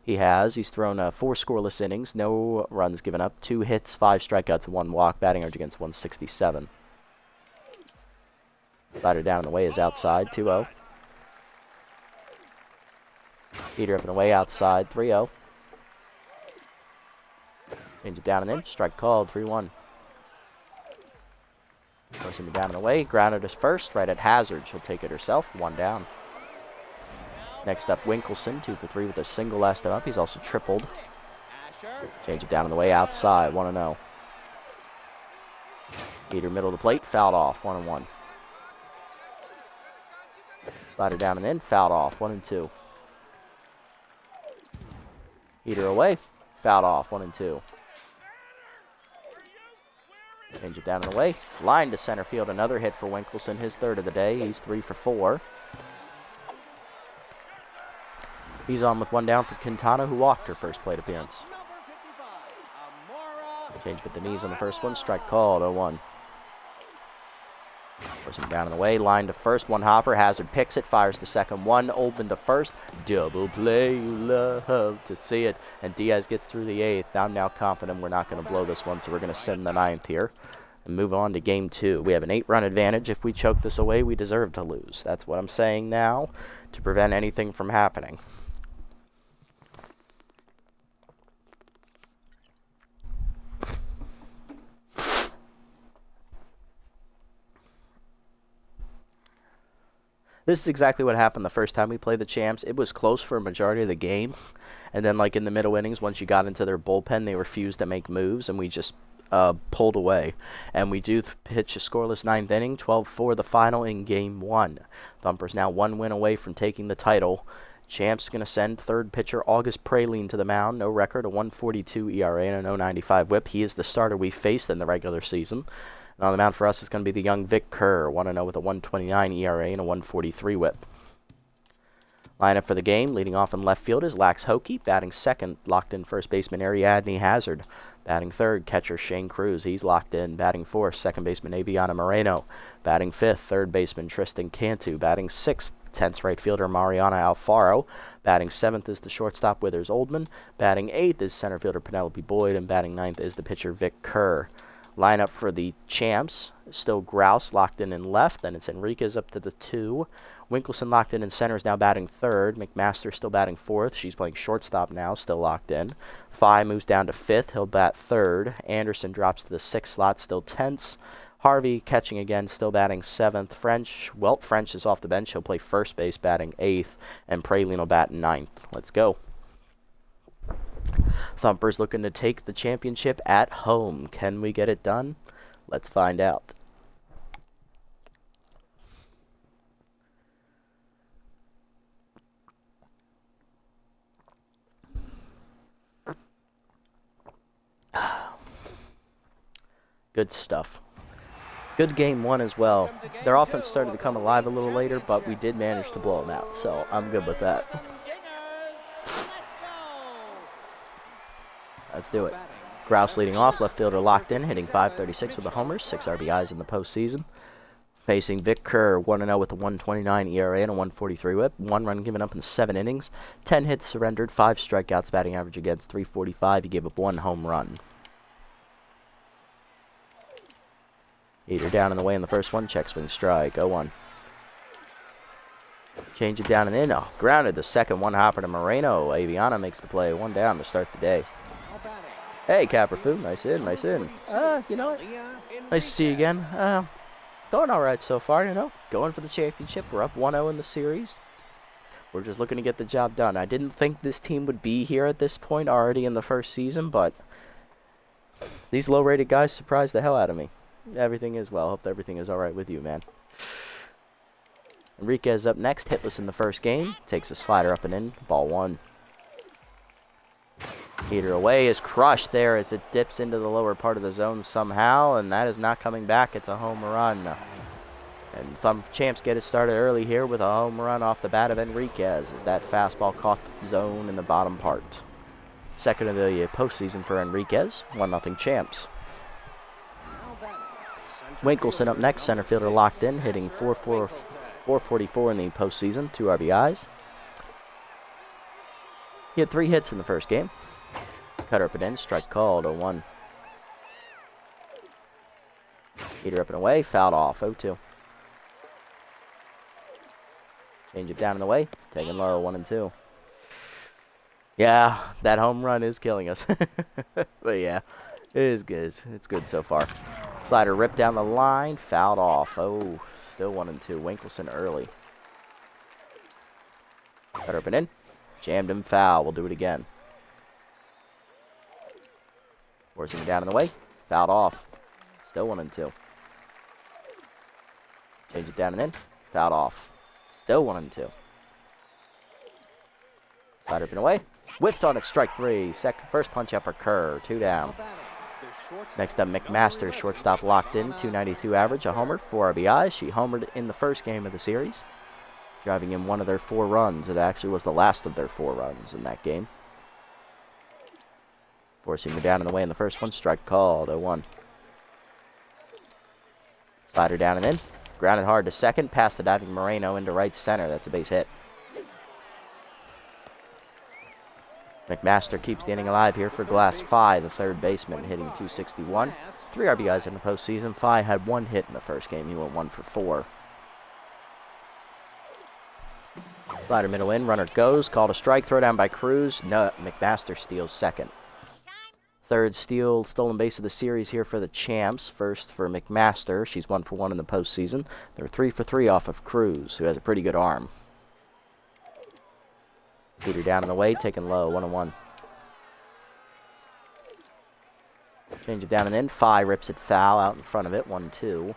He has. He's thrown 4 scoreless innings, no runs given up, 2 hits, 5 strikeouts, 1 walk, batting average against 167. Slider down and away is outside, 2-0. Heater up and away outside, 3-0. Change it down and in. Strike called. 3-1. Forcing it down and away. Grounded us first. Right at Hazard. She'll take it herself. 1 down. Next up, Winkleson. 2 for 3 with a single last time up. He's also tripled. Change it down and away outside. 1-0. Heater middle of the plate. Fouled off. 1-1. Slider down and in. Fouled off. 1-2. Heater away. Fouled off. 1-2. Change it down and away. Line to center field. Another hit for Winkleson. His 3rd of the day. He's 3 for 4. He's on with 1 down for Quintana, who walked her first plate appearance. Change with the knees on the first one. Strike called. 0-1. Forcing down and away. Line to first. 1 hopper. Hazard picks it. Fires to second 1. Oldman to first. Double play. You love to see it. And Diaz gets through the 8th. I'm now confident we're not going to blow this one, so we're going to send the 9th here and move on to game 2. We have an 8-run advantage. If we choke this away, we deserve to lose. That's what I'm saying now to prevent anything from happening. This is exactly what happened the first time we played the Champs. It was close for a majority of the game. And then, like, in the middle innings, once you got into their bullpen, they refused to make moves, and we just pulled away. And we do pitch a scoreless 9th inning, 12-4 the final in Game 1. Thumpers now 1 win away from taking the title. Champs going to send 3rd pitcher August Praline to the mound. No record, a 1.42 ERA and a 0.95 whip. He is the starter we faced in the regular season. And on the mound for us is going to be the young Vic Kerr, 1-0 with a 1.29 ERA and a 1.43 whip. Lineup for the game, leading off in left field is Lax Hokie, batting 2nd, locked in first baseman Ariadne Hazard. Batting 3rd, catcher Shane Cruz, he's locked in. Batting 4th, second baseman Aviana Moreno. Batting 5th, 3rd baseman Tristan Cantu. Batting 6th, tense right fielder Mariana Alfaro. Batting 7th is the shortstop Withers Oldman. Batting 8th is center fielder Penelope Boyd, and batting 9th is the pitcher Vic Kerr. Lineup for the Champs, still Grouse locked in left, then it's Enriquez up to the 2. Winkleson locked in center is now batting 3rd. McMaster still batting 4th. She's playing shortstop now, still locked in. Fi moves down to 5th. He'll bat 3rd. Anderson drops to the 6th slot, still tense. Harvey catching again, still batting 7th. French is off the bench. He'll play first base, batting 8th. And Praline will bat 9th. Let's go. Thumpers looking to take the championship at home. Can we get it done? Let's find out. Good stuff. Good game 1 as well. Their offense started to come alive a little later, but we did manage to blow them out, so I'm good with that. Let's do it. Grouse leading off, left fielder locked in, hitting .536 with a homer, 6 RBIs in the postseason. Facing Vic Kerr, 1-0 with a 1.29 ERA and a 1.43 whip. 1 run given up in 7 innings. 10 hits surrendered, 5 strikeouts, batting average against .345. He gave up 1 home run. Heater down and away in the first one, check swing strike, 0-1. Change it down and in. Oh, grounded. The second one hopper to Moreno. Aviana makes the play. One down to start the day. Hey, Caperfu. Nice in, nice in. You know what? Nice to see you again. Going all right so far, you know. Going for the championship. We're up 1-0 in the series. We're just looking to get the job done. I didn't think this team would be here at this point already in the first season, but these low-rated guys surprised the hell out of me. Everything is well. Hope everything is all right with you, man. Enriquez up next. Hitless in the first game. Takes a slider up and in. Ball one. Heater away is crushed there as it dips into the lower part of the zone somehow, and that is not coming back. It's a home run. And Champs get it started early here with a home run off the bat of Enriquez as that fastball caught the zone in the bottom part. Second of the postseason for Enriquez. 1-0 Champs. Winkelson up next. Center fielder locked in, hitting 444 in the postseason. 2 RBIs. He had 3 hits in the first game. Cutter up and in. Strike called. 0-1. Heater up and away. Fouled off. 0-2. Change it down and away. Taking low. 1-2. Yeah, that home run is killing us. But yeah, it is good. It's good so far. Slider ripped down the line. Fouled off. Oh, still 1-2. Winkelson early. Cutter up and in. Jammed him foul. We'll do it again. Forcing it down and away. Fouled off. Still 1-2. Change it down and in. Fouled off. Still 1-2. Slider up and away. Whiffed on it. Strike 3. First punch out for Kerr. 2 down. Next up, McMaster, shortstop locked in. 292 average. A homer. 4 RBIs. She homered in the first game of the series, driving in one of their 4 runs. It actually was the last of their 4 runs in that game. Forcing her down and away in the first one. Strike called. 0-1. Slider down and in. Grounded hard to second. Past the diving Moreno into right center. That's a base hit. McMaster keeps the inning alive here for Glass Phi, the third baseman, hitting 261. 3 RBIs in the postseason. Phi had 1 hit in the first game. He went 1 for 4. Slider middle in. Runner goes. Called a strike. Throw down by Cruz. No, McMaster steals second. Third stolen base of the series here for the Champs. First for McMaster. She's 1 for 1 in the postseason. They're 3 for 3 off of Cruz, who has a pretty good arm. Heater down and away, taken low. 1-1. Change it down and in. Phi rips it foul out in front of it. 1-2.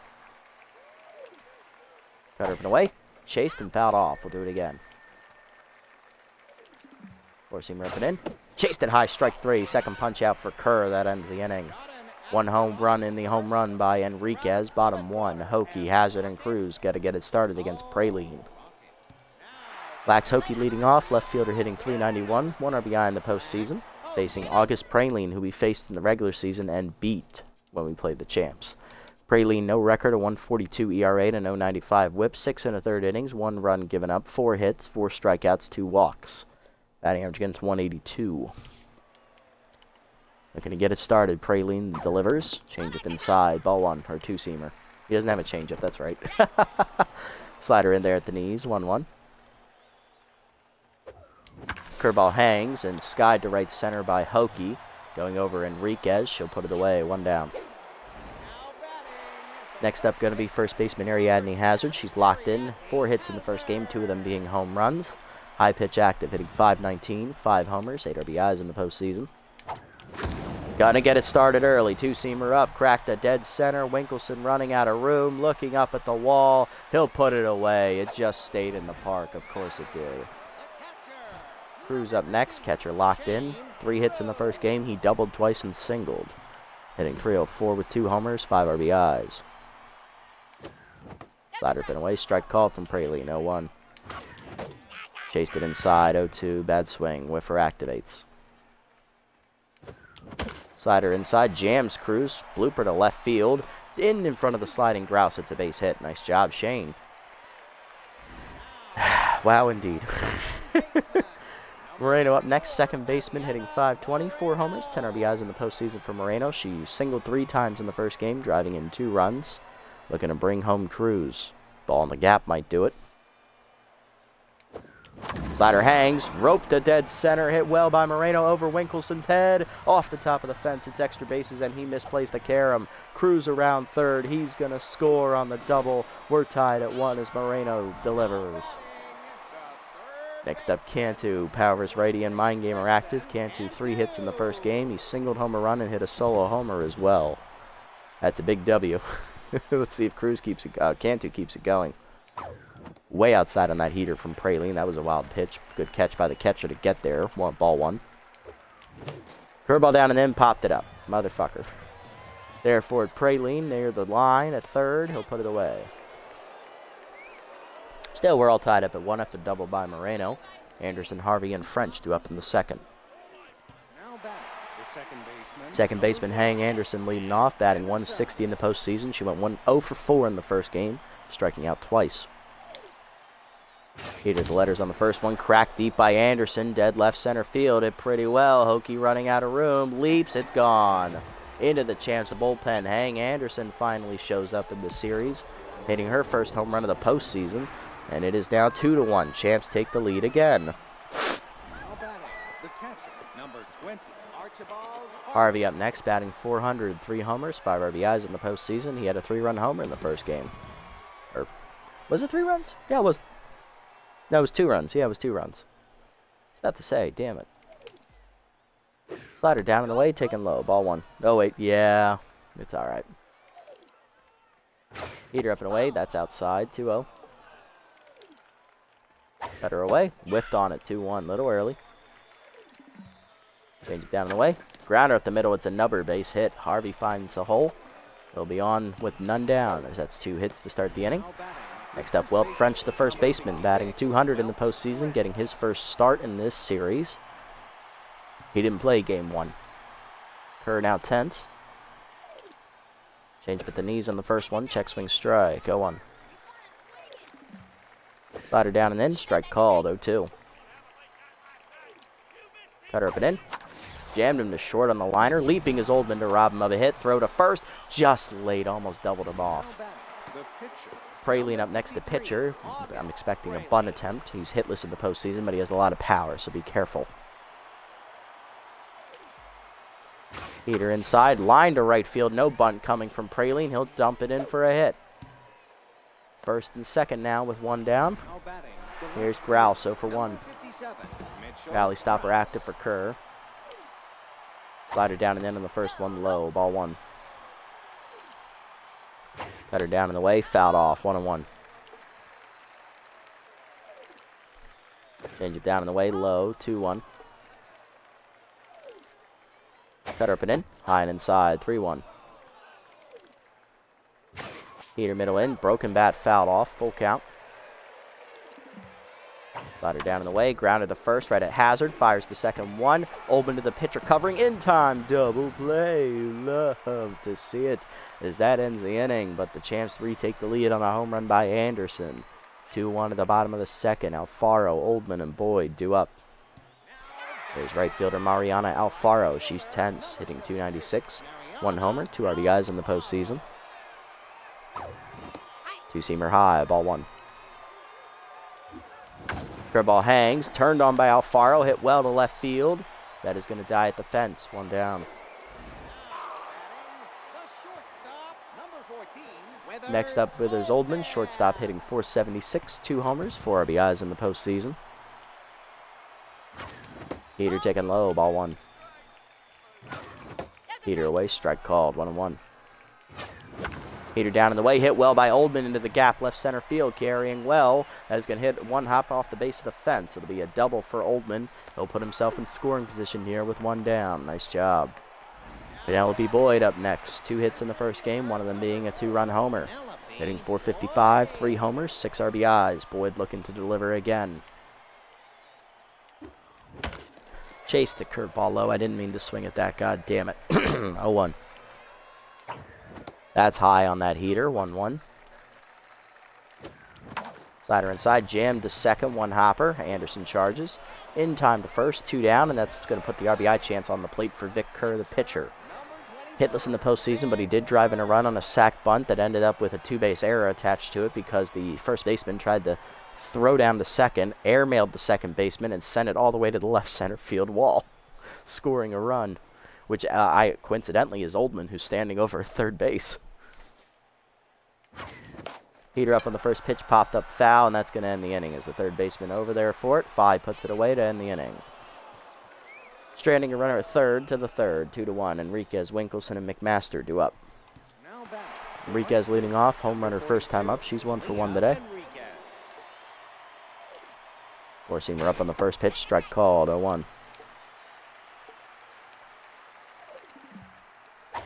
Cutter up and away. Chased and fouled off. We'll do it again. Forcing ripping in. Chased it high. Strike 3. Second punch out for Kerr. That ends the inning. 1 home run in the home run by Enriquez. Bottom 1. Hokie, Hazard, and Cruz got to get it started against Praline. Lax Hokie leading off. Left fielder hitting 391. 1 RBI in the postseason. Facing August Praline, who we faced in the regular season and beat when we played the Champs. Praline, no record, a 1.42 ERA and a 0.95 whip. 6 1/3 innings. 1 run given up. 4 hits. 4 strikeouts. 2 walks. Batting average against 182. Looking to get it started. Praline delivers. Change up inside. Ball 1, or 2-seamer. He doesn't have a changeup, that's right. Slider in there at the knees. 1-1. Curveball hangs and skied to right center by Hokie. Going over Enriquez. She'll put it away. 1 down. Next up going to be first baseman Ariadne Hazard. She's locked in. 4 hits in the first game, 2 of them being home runs. High pitch active, hitting 519, 5 homers, 8 RBIs in the postseason. Gonna get it started early. 2-seamer up, cracked a dead center. Winkelson running out of room, looking up at the wall. He'll put it away. It just stayed in the park. Of course it did. Cruz up next. Catcher locked in. 3 hits in the first game. He doubled twice and singled. Hitting 304 with 2 homers, 5 RBIs. Slider been away. Strike called from Praline. 0-1. Chased it inside. 0-2. Bad swing. Whiffer activates. Slider inside. Jams Cruz. Blooper to left field. In front of the sliding grouse. It's a base hit. Nice job, Shane. Wow, indeed. Moreno up next, second baseman, hitting 520, 4 homers, 10 RBIs in the postseason for Moreno. She singled 3 times in the first game, driving in 2 runs. Looking to bring home Cruz. Ball in the gap might do it. Slider hangs, roped to dead center, hit well by Moreno over Winkelson's head, off the top of the fence. It's extra bases, and he misplaced the carom. Cruz around third. He's going to score on the double. We're tied at 1 as Moreno delivers. Next up, Cantu. Powers, righty, and Mind Game are active. Cantu 3 hits in the first game. He singled home a run and hit a solo homer as well. That's a big W. Let's see if Cantu keeps it going. Way outside on that heater from Praline. That was a wild pitch. Good catch by the catcher to get there. Ball 1. Curveball down and then popped it up. Motherfucker. Therefore, Praline near the line at third. He'll put it away. Still, we're all tied up at 1 after double by Moreno. Anderson, Harvey, and French due up in the second. Now back, the Second baseman Hang Anderson leading off, batting 160 in the postseason. She went 0 for 4 in the first game, striking out twice. Heater the letters on the first one, cracked deep by Anderson, dead left center field, hit pretty well. Hokie running out of room, leaps, it's gone. Into the chance of bullpen. Hang Anderson finally shows up in the series, hitting her first home run of the postseason, and it is now 2-1. Chance take the lead again. the catcher, number 20, Archibald Harvey up next, batting .400, 3 homers, 5 RBIs in the postseason. He had a 3-run homer in the first game. Or was it 3 runs? Yeah, it was. No, it was 2 runs. Yeah, it was 2 runs. I was about to say, damn it. Slider down and away, taken low. Ball 1. Oh, wait. Yeah, it's all right. Heater up and away. That's outside. 2-0. Better away. Whiffed on it. 2-1. Little early. Change it down and away. Grounder at the middle. It's another base hit. Harvey finds the hole. He'll be on with none down. That's 2 hits to start the inning. Next up, Welt French, the first baseman, batting .200 in the postseason, getting his first start in this series. He didn't play game 1. Kerr now tense. Change up at the knees on the first one. Check swing strike. 0-1. Slider down and in. Strike called. 0-2. Cutter up and in. Jammed him to short on the liner. Leaping is Oldman to rob him of a hit. Throw to first. Just late. Almost doubled him off. Praline up next to pitcher. I'm expecting a bunt attempt. He's hitless in the postseason, but he has a lot of power, so be careful. Heater inside, line to right field. No bunt coming from Praline. He'll dump it in for a hit. First and second now with 1 down. Here's Growl, so for 1. Rally stopper active for Kerr. Slider down and in on the first one, low. Ball 1. Cutter down in the way, fouled off. 1-1. Change it down in the way, low. 2-1. Cutter up and in, high and inside. 3-1. Heater middle in, broken bat, fouled off. Full count. Slider down in the way, grounded to first, right at hazard. Fires the second one. Oldman to the pitcher, covering in time. Double play. Love to see it as that ends the inning. But the Champs retake the lead on a home run by Anderson. 2-1 at the bottom of the second. Alfaro, Oldman, and Boyd due up. There's right fielder Mariana Alfaro. She's tense, hitting .296. 1 homer, 2 RBIs in the postseason. 2-seamer high, ball 1. Curveball hangs, turned on by Alfaro, hit well to left field. That is going to die at the fence. 1 down. Next up, Withers Oldman, shortstop, hitting .476, 2 homers, 4 RBIs in the postseason. Heater taken low, ball 1. Heater away, strike called, 1-1. Heater down in the way, hit well by Oldman into the gap, left center field, carrying well. That is going to hit 1 hop off the base of the fence. It'll be a double for Oldman. He'll put himself in scoring position here with 1 down. Nice job. Penelope Boyd up next. 2 hits in the first game, one of them being a 2-run homer. Hitting .455, 3 homers, 6 RBIs. Boyd looking to deliver again. Chased the curveball low. I didn't mean to swing at that. God damn it. 0-1. That's high on that heater. 1-1. Slider inside, jammed to second, 1 hopper. Anderson charges. In time to first, 2 down, and that's going to put the RBI chance on the plate for Vic Kerr, the pitcher. Hitless in the postseason, but he did drive in a run on a sac bunt that ended up with a 2-base error attached to it because the first baseman tried to throw down to second, airmailed the second baseman, and sent it all the way to the left center field wall, scoring a run, which coincidentally is Oldman, who's standing over third base. Heater up on the first pitch, popped up foul, and that's going to end the inning as the third baseman over there for it. Fi puts it away to end the inning. Stranding a runner at third to the third, 2-1. Enriquez, Winkelson, and McMaster due up. Enriquez leading off, home runner first time up. She's 1 for 1 today. Four-seamer up on the first pitch, strike called, 0-1.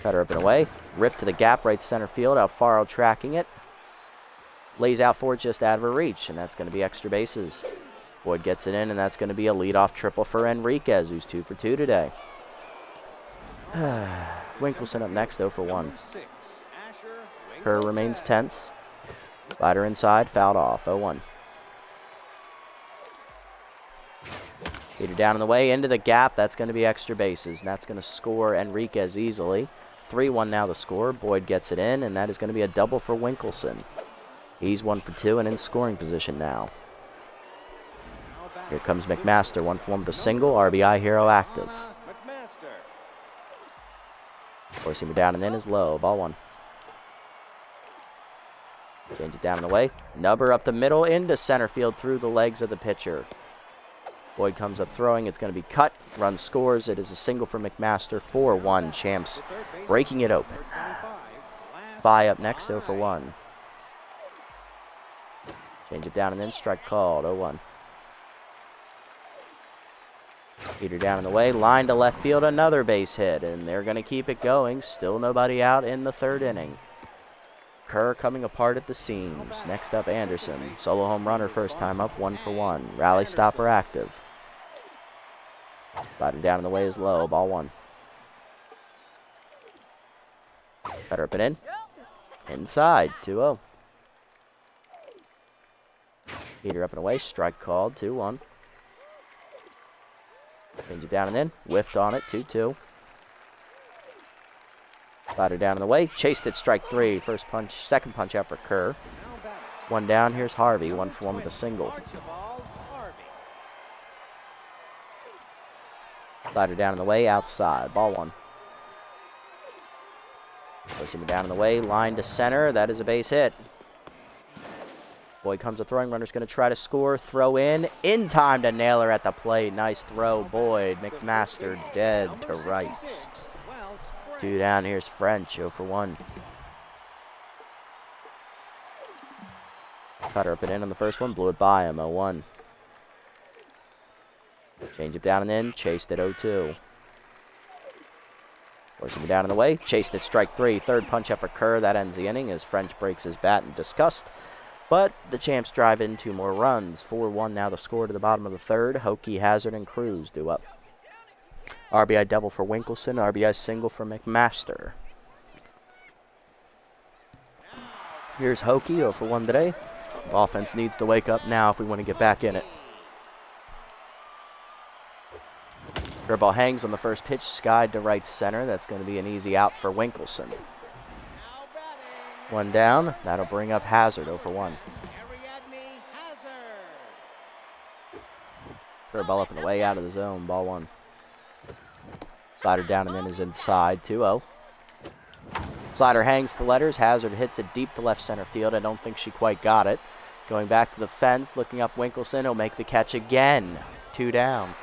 Cutter up and away, rip to the gap, right center field. Alfaro tracking it. Lays out for it just out of her reach, and that's going to be extra bases. Boyd gets it in, and that's going to be a leadoff triple for Enriquez, who's 2 for 2 today. Winkelson up next, 0 for 1. Kerr remains tense. Slider inside, fouled off, 0-1. Heater down in the way, into the gap. That's going to be extra bases, and that's going to score Enriquez easily. 3-1 now the score. Boyd gets it in, and that is going to be a double for Winkelson. He's 1 for 2 and in scoring position now. Here comes McMaster, 1 for 1 with a single. RBI hero active. Four-seamer down and in is low. Ball 1. Change it down in the way. Nubber up the middle into center field through the legs of the pitcher. Boyd comes up throwing. It's going to be cut. Run scores. It is a single for McMaster. 4-1. Champs breaking it open. Fi up next, 0 for 1. Change it down and in. Strike called. 0-1. Heater down in the way. Line to left field. Another base hit. And they're going to keep it going. Still nobody out in the third inning. Kerr coming apart at the seams. Next up, Anderson. Solo home runner first time up, 1 for 1. Rally stopper active. Slider down in the way is low. Ball 1. Better up and in. Inside, 2-0. Heater up and away. Strike called, 2-1. Change it down and in. Whiffed on it, 2-2. Slider down in the way. Chased it, strike 3. First punch, second punch out for Kerr. 1 down. Here's Harvey, 1 for 1 with a single. Slider down in the way, outside. Ball 1. Pushing him down in the way. Line to center. That is a base hit. Boyd comes a throwing runner's going to try to score. Throw in time to nail her at the plate. Nice throw, Boyd. McMaster dead to rights. 2 down. Here's French, 0 for 1. Cutter up and in on the first one. Blew it by him, 0-1. Change it down and in. Chased it, 0-2. Forcing it down in the way. Chased it, strike 3. Third punch up for Kerr. That ends the inning as French breaks his bat in disgust. But the Champs drive in 2 more runs. 4-1 now the score to the bottom of the third. Hokie, Hazard, and Cruz due up. RBI double for Winkelson. RBI single for McMaster. Here's Hokie, 0 for 1 today. The offense needs to wake up now if we want to get back in it. Curveball hangs on the first pitch, skied to right center. That's going to be an easy out for Winkelson. 1 down. That'll bring up Hazard, 0 for 1. Curveball up and away out of the zone, ball 1. Slider down and then is inside, 2-0. Slider hangs the letters. Hazard hits it deep to left center field. I don't think she quite got it. Going back to the fence, looking up Winkelson. He'll make the catch again. 2 down.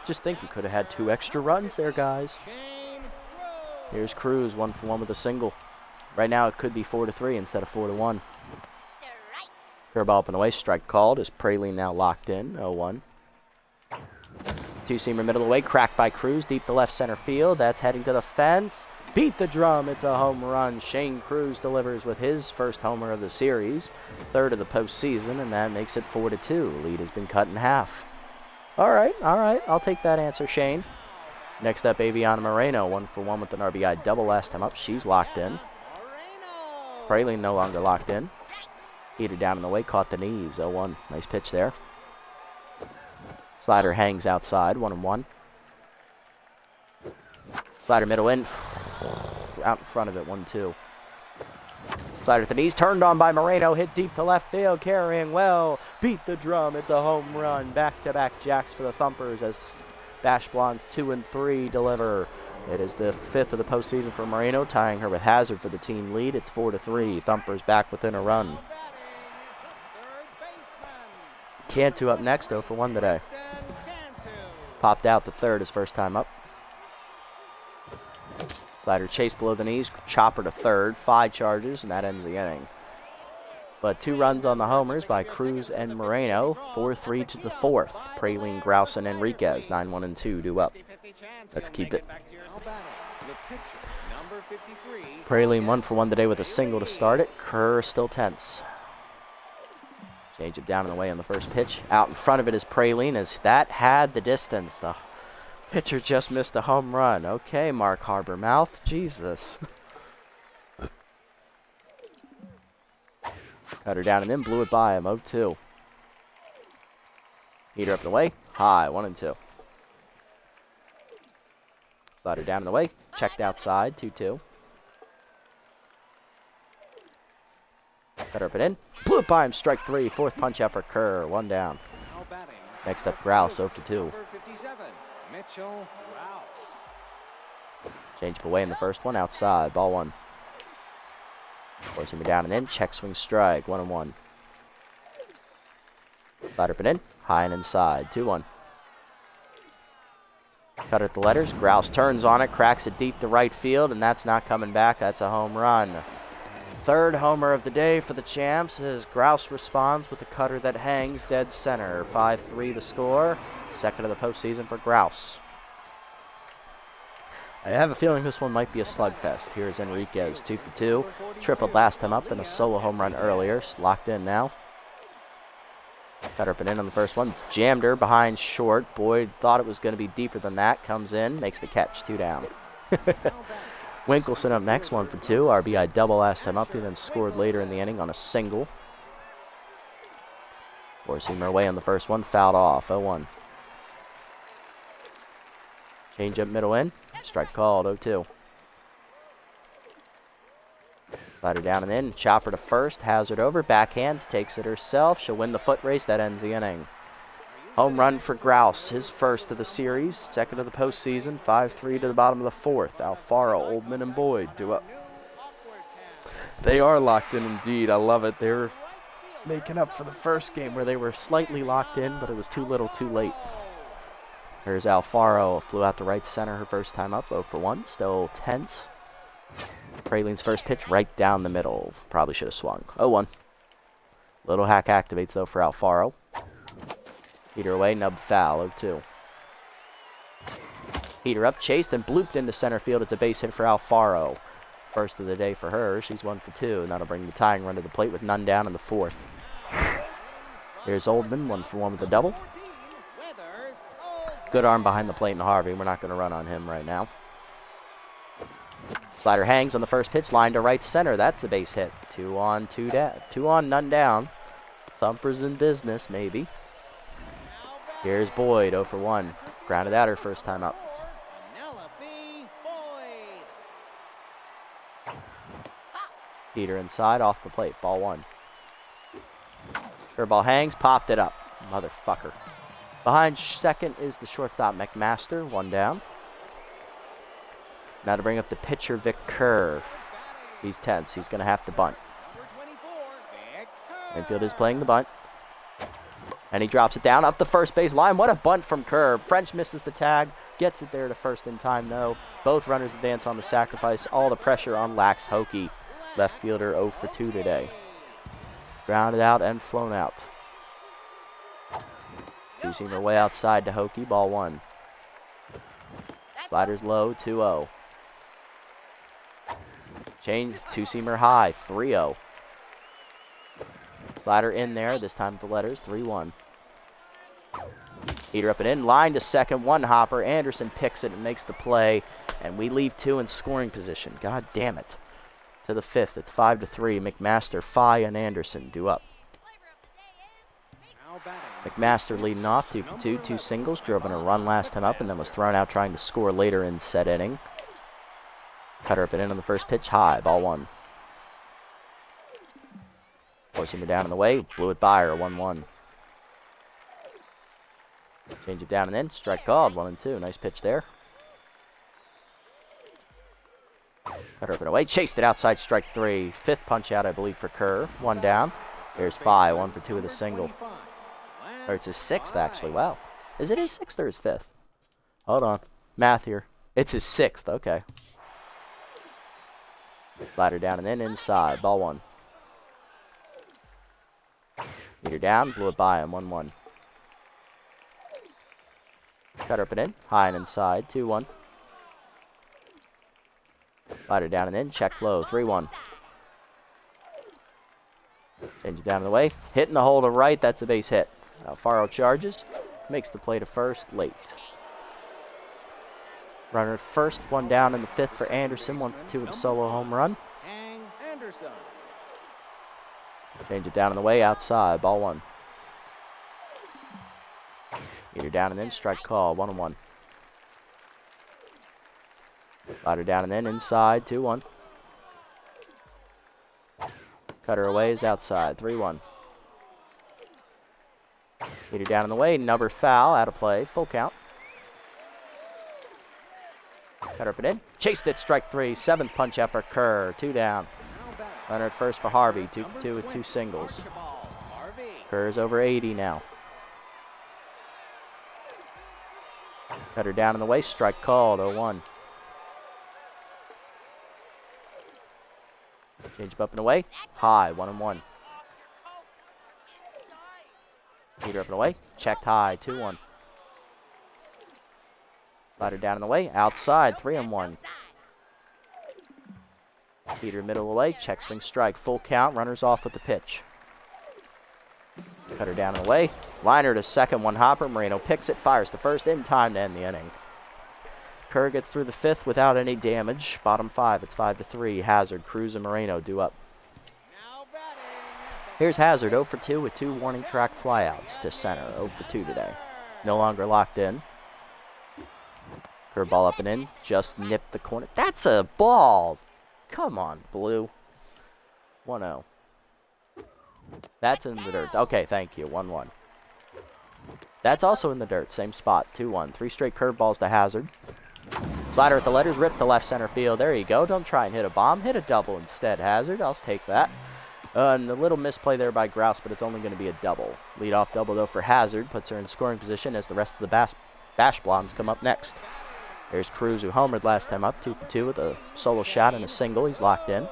Just think we could have had 2 extra runs there, guys. Here's Cruz, 1 for 1 with a single. Right now it could be 4-3 instead of 4-1. Curveball up and away, strike called as Praline now locked in, 0-1. 2-seamer middle away, cracked by Cruz, deep to left center field. That's heading to the fence. Beat the drum, it's a home run. Shane Cruz delivers with his first homer of the series, 3rd of the postseason, and that makes it 4-2. Lead has been cut in half. All right, I'll take that answer, Shane. Next up, Aviana Moreno, 1 for 1 with an RBI double last time up. She's locked in. Praline no longer locked in. Heater down in the way, caught the knees, 0-1. Nice pitch there. Slider hangs outside, 1-1. Slider middle in. Out in front of it, 1-2. Slider at the knees, turned on by Moreno, hit deep to left field, carrying well, beat the drum, it's a home run. Back-to-back jacks for the Thumpers as Bash Blondes 2 and 3 deliver. It is the 5th of the postseason for Moreno, tying her with Hazard for the team lead. It's 4-3. Thumpers back within a run. Cantu up next, 0 for 1 today. Popped out the third his first time up. Slider chased below the knees, chopper to third, 5 charges, and that ends the inning. But 2 runs on the homers by Cruz and Moreno, 4-3 to the 4th. Praline, Grouse, and Enriquez, 9-1 and 2 due up. Let's keep it. Praline 1 for 1 today with a single to start it. Kerr still tense. Change it down and away on the first pitch. Out in front of it is Praline as that had the distance. The pitcher just missed a home run. Okay, Mark Harbormouth. Jesus. Cut her down and in, blew it by him, 0-2. Heater up and away, high, 1 and 2. Slider down and away, checked outside, 2-2. Cut her up and in, blew it by him, strike 3, 4th punch out for Kerr, 1 down. Next up, Grouse, 0 for 2. Change up away in the first one, outside, ball 1. Forcing me down and in, check swing strike, 1 and 1. Slider up and in, high and inside, 2-1. Cut at the letters, Grouse turns on it, cracks it deep to right field, and that's not coming back, that's a home run. 3rd homer of the day for the Champs as Grouse responds with a cutter that hangs dead center. 5-3 to score, 2nd of the postseason for Grouse. I have a feeling this one might be a slugfest. Here's Enriquez, 2 for 2. Tripled last time up and a solo home run earlier. Locked in now. Cut her up and in on the first one. Jammed her behind short. Boyd thought it was going to be deeper than that. Comes in, makes the catch, 2 down. Winkelson up next, 1 for 2. RBI double last time up. He then scored later in the inning on a single. Forcing her away on the first one. Fouled off, 0-1. Change up middle in. Strike called, 0-2. Slider down and in, chopper to first, Hazard over, backhands, takes it herself. She'll win the foot race, that ends the inning. Home run for Grouse, his first of the series, 2nd of the postseason, 5-3 to the bottom of the 4th. Alfaro, Oldman, and Boyd do up. They are locked in indeed, I love it. They were making up for the first game where they were slightly locked in, but it was too little too late. Here's Alfaro, flew out to right center her first time up, 0 for 1, still tense. Praline's first pitch right down the middle, probably should have swung, 0-1. Little hack activates though for Alfaro. Heater away, nub foul, 0-2. Heater up, chased and blooped into center field, it's a base hit for Alfaro. First of the day for her, she's 1 for 2, and that'll bring the tying run to the plate with none down in the 4th. Here's Oldman, 1 for 1 with a double. Good arm behind the plate in Harvey. We're not going to run on him right now. Slider hangs on the first pitch, line to right center. That's a base hit. 2 on, 2 down. 2 on, none down. Thumpers in business, maybe. Here's Boyd, 0 for 1. Grounded out her first time up. Heater inside, off the plate. Ball 1. Curveball hangs, popped it up. Motherfucker. Behind second is the shortstop McMaster, 1 down. Now to bring up the pitcher, Vic Kerr. He's tense. He's going to have to bunt. Infield is playing the bunt. And he drops it down up the first base line. What a bunt from Kerr. French misses the tag. Gets it there to first in time, though. Both runners advance on the sacrifice. All the pressure on Lax Hokie. Left fielder 0 for 2 today. Grounded out and flown out. Two-seamer way outside to Hokie, ball 1. Sliders low, 2-0. Change, two-seamer high, 3-0. Slider in there, this time with the letters, 3-1. Heater up and in, line to second, 1 hopper. Anderson picks it and makes the play, and we leave 2 in scoring position. God damn it. To the 5th, it's 5-3. McMaster, Phi, and Anderson do up. McMaster leading off, 2 for 2, 2 singles, drove in a run last time up, and then was thrown out trying to score later in said inning. Cutter up and in on the first pitch, high, ball 1. Forcing her down in the way. Blew it by her. 1-1. Change it down and in. Strike called. 1-2. Nice pitch there. Cut her up and away. Chased it outside. Strike 3. Fifth punch out, I believe, for Kerr. 1 down. There's 5. 1 for 2 with a single. Or it's his 6th, actually. Wow. Is it his 6th or his 5th? Hold on. Math here. It's his 6th. Okay. Slider down and in. Inside. Ball 1. Meter down. Blew it by him. 1-1. Cut her up and in. High and inside. 2-1. Slider down and in. Check low. 3-1. Change it down in the way. Hitting the hole to right. That's a base hit. Alfaro charges. Makes the play to first late. Runner at first. 1 down in the 5th for Anderson. 1 for 2 with a solo home run. Anderson. Change it down in the way. Outside. Ball 1. Meter down and in. Strike call. 1-1. Slider down and in. Inside. 2-1. Cutter away is outside. 3-1. Meter down in the way. Number foul. Out of play. Full count. Cutter up and in. Chased it. Strike 3. 7th punch out for Kerr. 2 down. Runner at first for Harvey. 2 for 2 with 2 singles. Kerr's over 80 now. Cutter down in the way. Strike called. 0-1. Change up and away. High. 1-1. Meter up and away. Checked high. 2-1. Slider down in the way. Outside. 3-1. Meter middle away. Check swing strike. Full count. Runners off with the pitch. Cutter down in the way. Liner to second. 1 hopper. Moreno picks it. Fires to first. In time to end the inning. Kerr gets through the 5th without any damage. Bottom 5. It's 5-3. Hazard, Cruz, and Moreno due up. Here's Hazard, 0 for 2 with 2 warning track flyouts to center. 0 for 2 today. No longer locked in. Curveball up and in. Just nipped the corner. That's a ball. Come on, Blue. 1-0. That's in the dirt. Okay, thank you. 1-1. That's also in the dirt. Same spot. 2-1. 3 straight curveballs to Hazard. Slider at the letters. Ripped to left center field. There you go. Don't try and hit a bomb. Hit a double instead, Hazard. I'll take that. And a little misplay there by Grouse, but it's only going to be a double. Leadoff double, though, for Hazard. Puts her in scoring position as the rest of the Bash Blondes come up next. There's Cruz, who homered last time up. 2 for 2 with a solo shot and a single. He's locked in.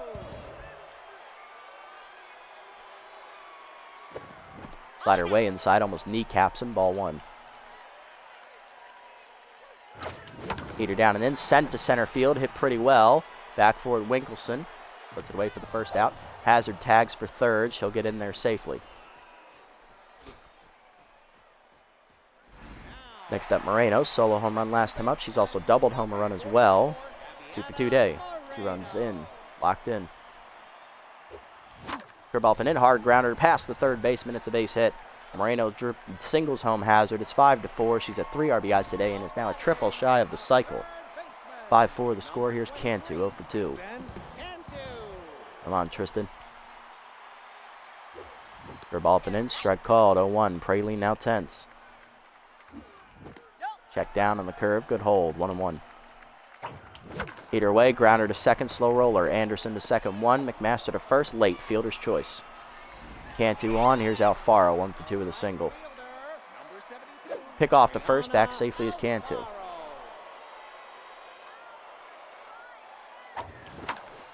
Slider way inside. Almost kneecaps him. Ball 1. Heater down and in. Sent to center field. Hit pretty well. Back forward Winkelson. Puts it away for the first out. Hazard tags for third. She'll get in there safely. Next up, Moreno. Solo home run last time up. She's also doubled home run as well. 2 for 2 day. 2 runs in. Locked in. Curveball up and in. Hard grounder past the third baseman. It's a base hit. Moreno singles home Hazard. It's 5-4. She's at 3 RBIs today and is now a triple shy of the cycle. 5-4 the score. Here's Cantu. 0 for 2. Come on, Tristan. Curveball up and in. Strike called. 0-1. Praline now tense. Check down on the curve. Good hold. 1-1. Heater away. Grounder to second. Slow roller. Anderson to second. 1. McMaster to first. Late. Fielder's choice. Cantu on. Here's Alfaro. 1 for 2 with a single. Pick off to first. Back safely is Cantu.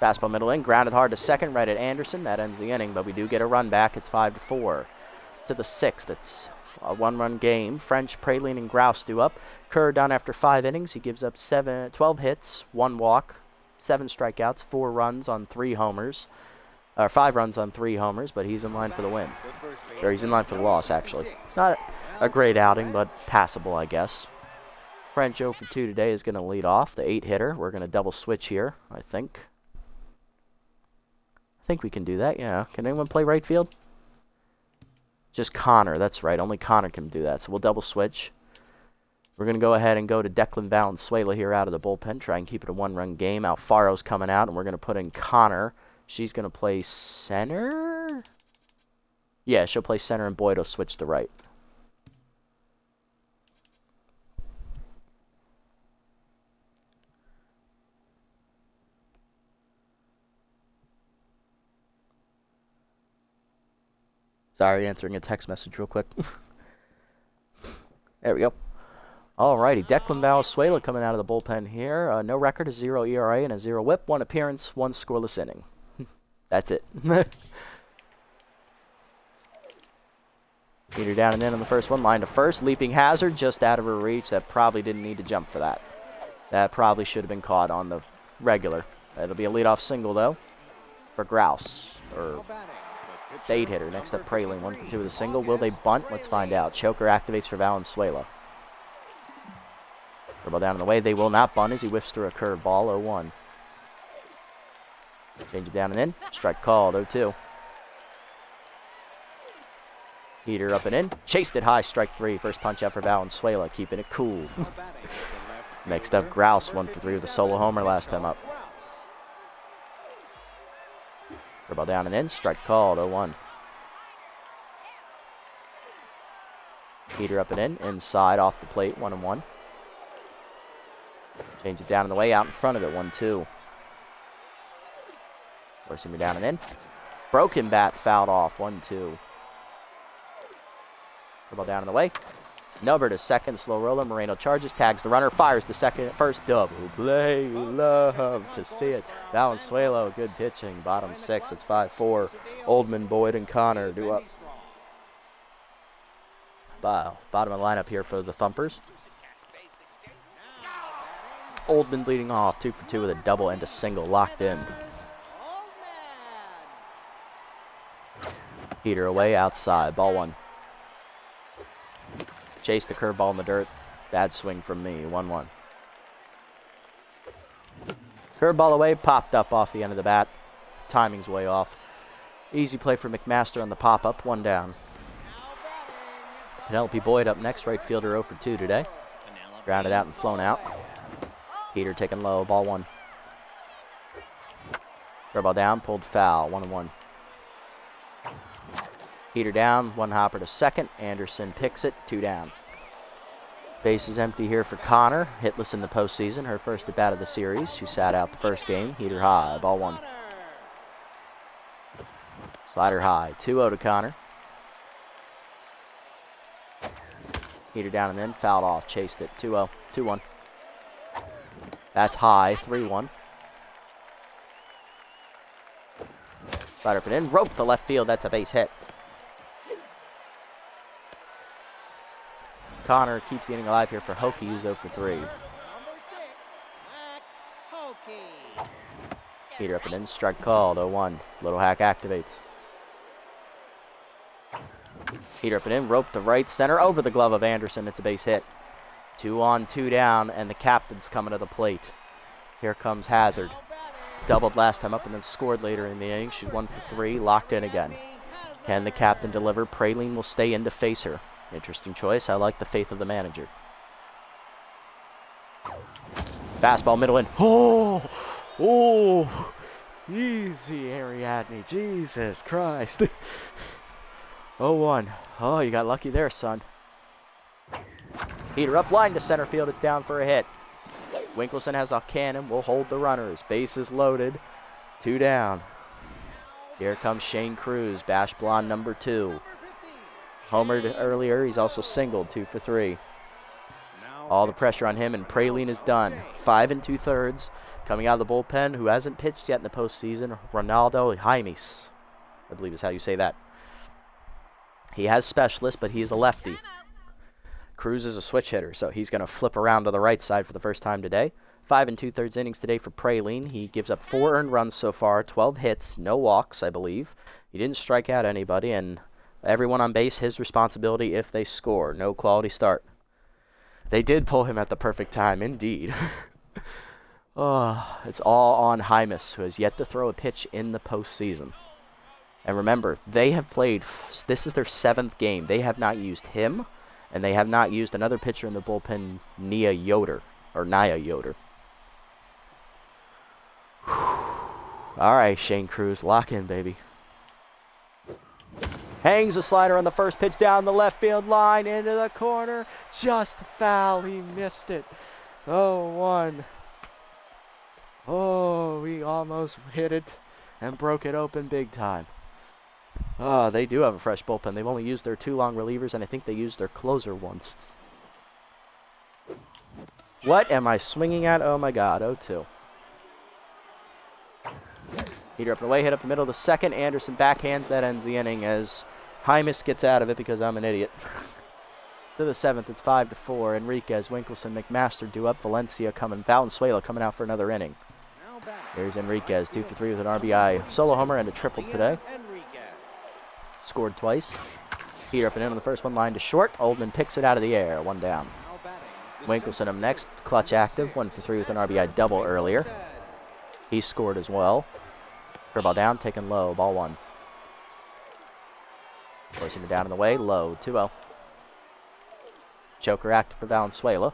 Fastball middle in, grounded hard to second, right at Anderson. That ends the inning, but we do get a run back. It's 5-4. To the 6th, it's a 1-run game. French, Praline, and Grouse due up. Kerr done after 5 innings. He gives up 12 hits, 1 walk, 7 strikeouts, 4 runs on 3 homers. 5 runs on 3 homers, but he's in line for the win. Or he's in line for the loss, actually. Not a great outing, but passable, I guess. French 0 for 2 today is going to lead off, the 8-hitter. We're going to double switch here, I think. I think we can do that, yeah. Can anyone play right field? Just Connor, that's right. Only Connor can do that. So we'll double switch. We're going to go ahead and go to Declan Valenzuela here out of the bullpen. Try and keep it a 1-run game. Alfaro's coming out, and we're going to put in Connor. She's going to play center? Yeah, she'll play center and Boyd will switch to right. Sorry, answering a text message real quick. There we go. Alrighty, Declan Valenzuela coming out of the bullpen here. No record, a 0 ERA and a 0 whip. 1 appearance, 1 scoreless inning. That's it. Heater down and in on the first one. Line to first. Leaping hazard just out of her reach. That probably didn't need to jump for that. That probably should have been caught on the regular. That'll be a leadoff single, though, for Grouse. Or bait hitter. Next up, Praline. 1 for 2 with a single. Will they bunt? Let's find out. Choker activates for Valenzuela. Curveball down in the way. They will not bunt as he whiffs through a curveball. 0-1. Change it down and in. Strike called. 0-2. Heater up and in. Chased it high. Strike 3. First punch out for Valenzuela. Keeping it cool. Next up, Grouse. 1 for 3 with a solo homer last time up. Curveball down and in. Strike called. 0-1. Heater up and in. Inside off the plate. 1-1. Change it down in the way. Out in front of it. 1-2. Forcing me down and in. Broken bat fouled off. 1-2. Curveball down in the way. Nubber to second. Slow roller. Moreno charges. Tags the runner. Fires the second. First double play. Love to see it. Valenzuela. Good pitching. Bottom 6. It's 5-4. Oldman, Boyd, and Connor do up. Bottom of the lineup here for the Thumpers. Oldman leading off. 2 for 2 with a double and a single. Locked in. Heater away outside. Ball 1. Chase the curveball in the dirt. Bad swing from me. 1-1. Curveball away. Popped up off the end of the bat. Timing's way off. Easy play for McMaster on the pop-up. 1 down. Penelope Boyd up next. Right fielder 0 for 2 today. Grounded out and flown out. Heater taken low. Ball 1. Curveball down. Pulled foul. 1-1. Heater down, 1 hopper to second. Anderson picks it, 2 down. Base is empty here for Connor. Hitless in the postseason, her first at bat of the series. She sat out the first game. Heater high, ball 1. Slider high, 2-0 to Connor. Heater down and in, fouled off, chased it, 2-0, 2-1. That's high, 3-1. Slider up and in, rope to left field, that's a base hit. Connor keeps the inning alive here for Hokie, who's 0 for 3. Heater up and in, strike called, 0-1. Little hack activates. Heater up and in, rope to right center, over the glove of Anderson. It's a base hit. 2 on, 2 down, and the captain's coming to the plate. Here comes Hazard. Doubled last time up and then scored later in the inning. She's 1 for 3, locked in again. Can the captain deliver? Praline will stay in to face her. Interesting choice. I like the faith of the manager. Fastball middle in. Oh, easy, Ariadne. Jesus Christ. 0-1. Oh, you got lucky there, son. Heater up, line to center field. It's down for a hit. Winkleson has a cannon. Will hold the runners. Bases loaded. 2 down. Here comes Shane Cruz. Bash Blonde number 2. Homered earlier. He's also singled. 2 for 3. All the pressure on him, and Praline is done. 5 2/3. Coming out of the bullpen, who hasn't pitched yet in the postseason, Ronaldo Jaimes, I believe is how you say that. He has specialists, but he is a lefty. Cruz is a switch hitter, so he's going to flip around to the right side for the first time today. 5 2/3 innings today for Praline. He gives up 4 earned runs so far, 12 hits, no walks, I believe. He didn't strike out anybody, and everyone on base, his responsibility if they score. No quality start. They did pull him at the perfect time, indeed. Oh, it's all on Jaimes, who has yet to throw a pitch in the postseason. And remember, they have played, this is their 7th game. They have not used him, and they have not used another pitcher in the bullpen, Nia Yoder. All right, Shane Cruz, lock in, baby. Hangs a slider on the first pitch down the left field line into the corner. Just foul. He missed it. 0-1. Oh, he almost hit it and broke it open big time. Oh, they do have a fresh bullpen. They've only used their 2 long relievers, and I think they used their closer once. What am I swinging at? Oh, my God. 0-2. Heater up and away, hit up the middle of the second. Anderson backhands. That ends the inning as Hymas gets out of it because I'm an idiot. To the 7th, it's 5-4. Enriquez, Winkelson, McMaster due up. Valencia coming. Valenzuela coming out for another inning. Here's Enriquez, 2 for 3 with an RBI solo homer and a triple today. Scored twice. Heater up and in on the first one, line to short. Oldman picks it out of the air, 1 down. Winkelson up next, clutch active, 1 for 3 with an RBI double earlier. He scored as well. Curveball down, taken low, ball 1. Forcing it down in the way, low, 2-0. Choker active for Valenzuela.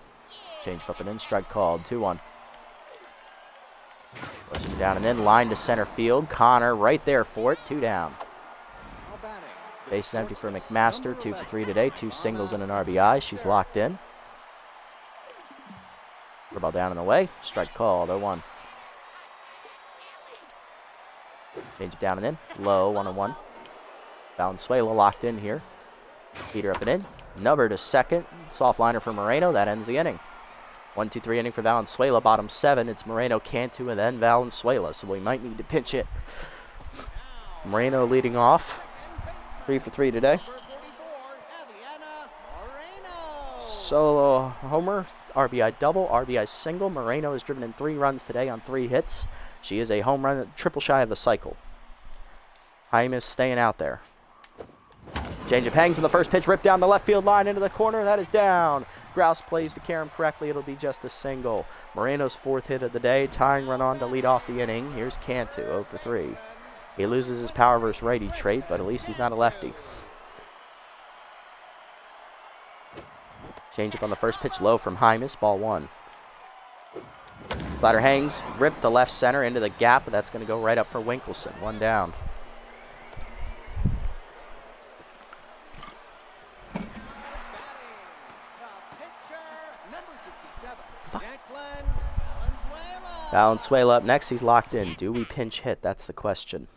Change up and in, strike called, 2-1. Forcing it down and in, line to center field. Connor right there for it, 2 down. Base is empty for McMaster, 2 for 3 today, 2 singles and an RBI. She's locked in. Curveball down and away, strike called, 0-1. Change it down and in, low, 1-1. Valenzuela locked in here. Heater up and in. Nubber to second. Soft liner for Moreno. That ends the inning. 1-2-3 inning for Valenzuela. Bottom 7. It's Moreno, Cantu, and then Valenzuela. So we might need to pinch hit. Moreno leading off. 3 for 3 today. Solo homer. RBI double. RBI single. Moreno has driven in 3 runs today on 3 hits. She is a home run, triple shy of the cycle. Hymas staying out there. Changeup hangs in the first pitch, ripped down the left field line into the corner. That is down. Grouse plays the carom correctly. It'll be just a single. Moreno's 4th hit of the day. Tying run on to lead off the inning. Here's Cantu, 0 for 3. He loses his power versus righty trait, but at least he's not a lefty. Changeup on the first pitch, low from Hymas, ball 1. Slider hangs, ripped the left center into the gap, but that's going to go right up for Winkelson. 1 down. Valenzuela up next. He's locked in. Do we pinch hit? That's the question.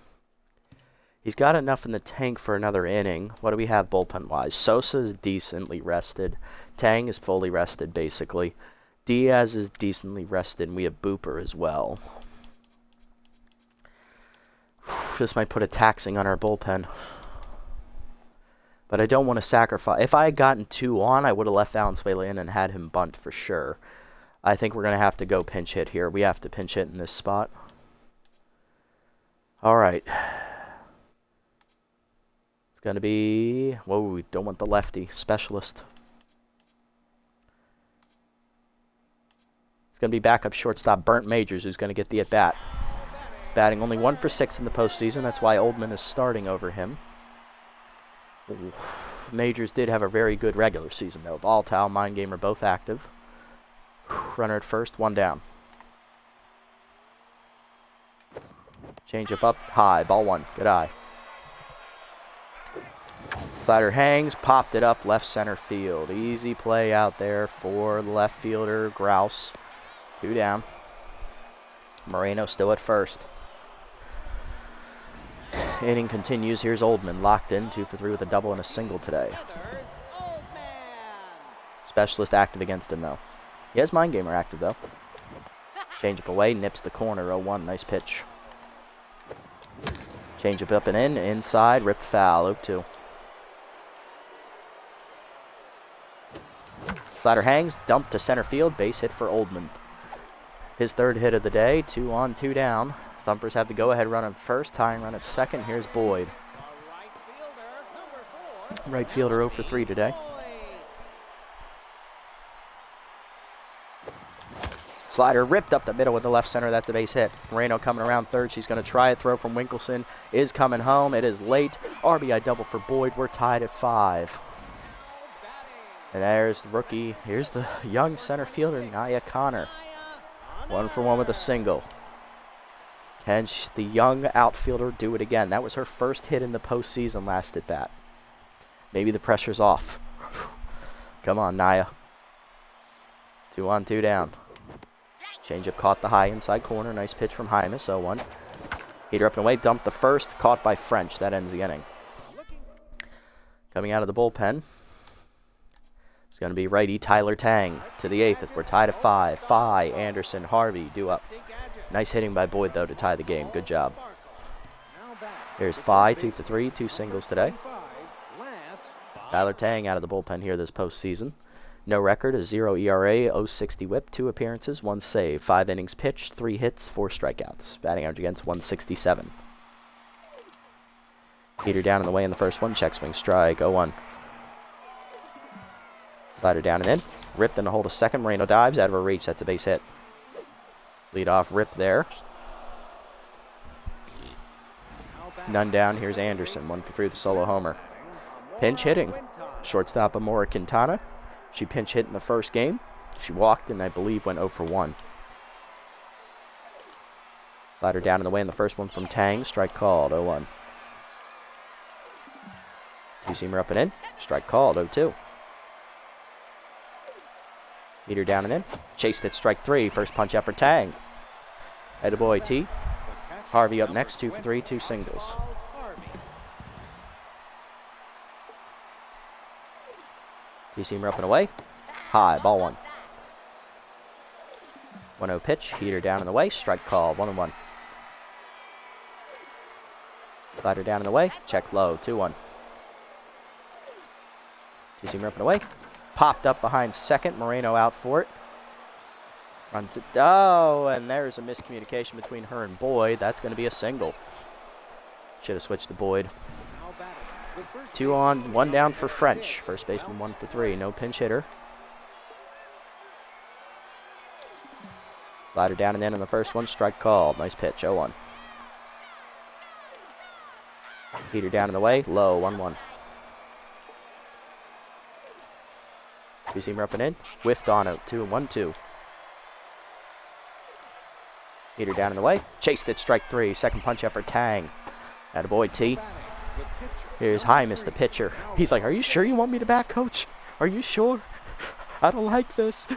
He's got enough in the tank for another inning. What do we have bullpen-wise? Sosa is decently rested. Tang is fully rested, basically. Diaz is decently rested, and we have Booper as well. This might put a taxing on our bullpen. But I don't want to sacrifice. If I had gotten 2 on, I would have left Valenzuela in and had him bunt for sure. I think we're going to have to go pinch hit here. We have to pinch hit in this spot. All right. It's going to be... Whoa, we don't want the lefty. Specialist. It's going to be backup shortstop Burnt Majors who's going to get the at-bat. Batting only 1 for 6 in the postseason. That's why Oldman is starting over him. Ooh. Majors did have a very good regular season, though. Volatile, Mind Game are both active. Runner at first, 1 down. Changeup up, high, ball 1. Good eye. Slider hangs, popped it up, left center field. Easy play out there for the left fielder, Grouse. 2 down. Moreno still at first. Inning continues. Here's Oldman, locked in, 2 for 3 with a double and a single today. Specialist active against him, though. He has Mind Gamer active, though. Changeup away, nips the corner, 0-1, nice pitch. Changeup up and in, inside, ripped foul, 0-2. Slider hangs, dumped to center field, base hit for Oldman. His 3rd hit of the day, 2 on, 2 down. Thumpers have the go-ahead run at first, tying run at second. Here's Boyd. Right fielder 0 for 3 today. Slider ripped up the middle with the left center. That's a base hit. Moreno coming around 3rd. She's going to try it. Throw from Winkelson is coming home. It is late. RBI double for Boyd. We're tied at 5. And there's the rookie. Here's the young center fielder, Nia Connor. 1 for 1 with a single. Can the young outfielder do it again? That was her first hit in the postseason last at bat. Maybe the pressure's off. Come on, Naya. 2 on, 2 down. Changeup caught the high inside corner. Nice pitch from Hymas, 0-1. Heater up and away, dumped the first, caught by French. That ends the inning. Coming out of the bullpen, it's going to be righty Tyler Tang to the 8th. We're tied at 5. Phi, Anderson, Harvey, due up. Nice hitting by Boyd, though, to tie the game. Good job. Here's Phi, 2 for 3, 2 singles today. Tyler Tang out of the bullpen here this postseason. No record, a 0 ERA, 0.60 whip, 2 appearances, 1 save, 5 innings pitched, 3 hits, 4 strikeouts. Batting average against 167. Heater down in the way in the first one, check swing strike, 0-1. Slider down and in, ripped in the hold of second, Moreno dives, out of her reach, that's a base hit. Lead off rip there. None down, here's Anderson, 1 for 3 with the solo homer. Pinch hitting, shortstop Amora Quintana. She pinch hit in the first game. She walked and I believe went 0 for 1. Slider down in the way in the first one from Tang. Strike called, 0-1. Two-seamer up and in. Strike called, 0-2. Heater down and in. Chased at strike 3. First punch out for Tang. Attaboy T. Harvey up next, 2 for 3, 2 singles. Two-seamer up and away. High, ball 1. 1-0 pitch. Heater down in the way. Strike call, 1-1. Slider down in the way. Check low, 2-1. Two-seamer up and away. Popped up behind second. Moreno out for it. Runs it. Oh, and there's a miscommunication between her and Boyd. That's going to be a single. Should have switched to Boyd. 2 on, 1 down for French. First baseman 1 for 3. No pinch hitter. Slider down and in the first one. Strike called. Nice pitch. 0-1. Heater down in the way. Low. 1-1. Two-seamer up and in. Whiffed on it. 2-1-2. Heater down in the way. Chased it. Strike 3. Second punch up for Tang. Attaboy T. Here's Hymas, the pitcher. He's like, are you sure you want me to bat, coach? Are you sure? I don't like this.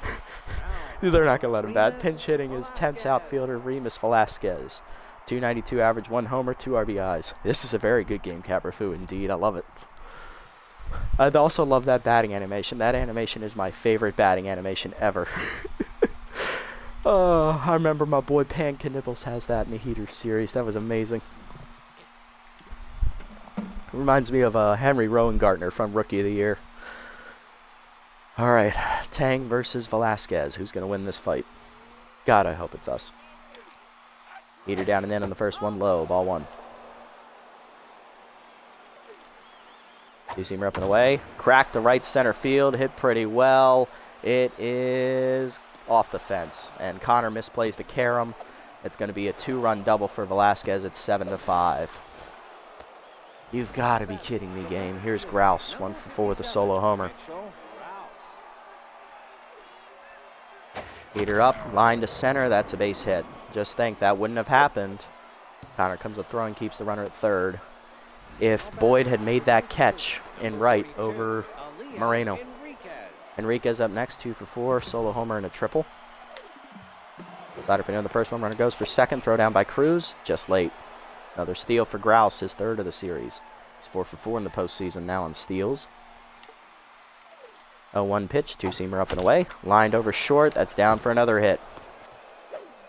They're not going to let him bat. Pinch hitting is tense outfielder Remus Velasquez. 292 average, 1 homer, 2 RBIs. This is a very good game, Caprafu, indeed. I love it. I also love that batting animation. That animation is my favorite batting animation ever. Oh, I remember my boy Pan Knibbles has that in the Heater series. That was amazing. Reminds me of Henry Rowengartner from Rookie of the Year. All right, Tang versus Velasquez. Who's going to win this fight? God, I hope it's us. Heater down and in on the first one, low, ball 1. Two-seamer up and away. Cracked to right center field, hit pretty well. It is off the fence, and Connor misplays the carom. It's going to be a 2-run double for Velasquez. It's 7-5. You've got to be kidding me, game. Here's Grouse, 1 for 4 with a solo homer. Heater up, line to center. That's a base hit. Just think that wouldn't have happened. Connor comes up throwing, keeps the runner at third. If Boyd had made that catch in right over Moreno. Enriquez up next, 2 for 4, solo homer and a triple. Slider pin in the first one. Runner goes for second. Throw down by Cruz. Just late. Another steal for Grouse, his 3rd of the series. He's 4 for 4 in the postseason now on steals. 0-1 pitch, two-seamer up and away. Lined over short, that's down for another hit.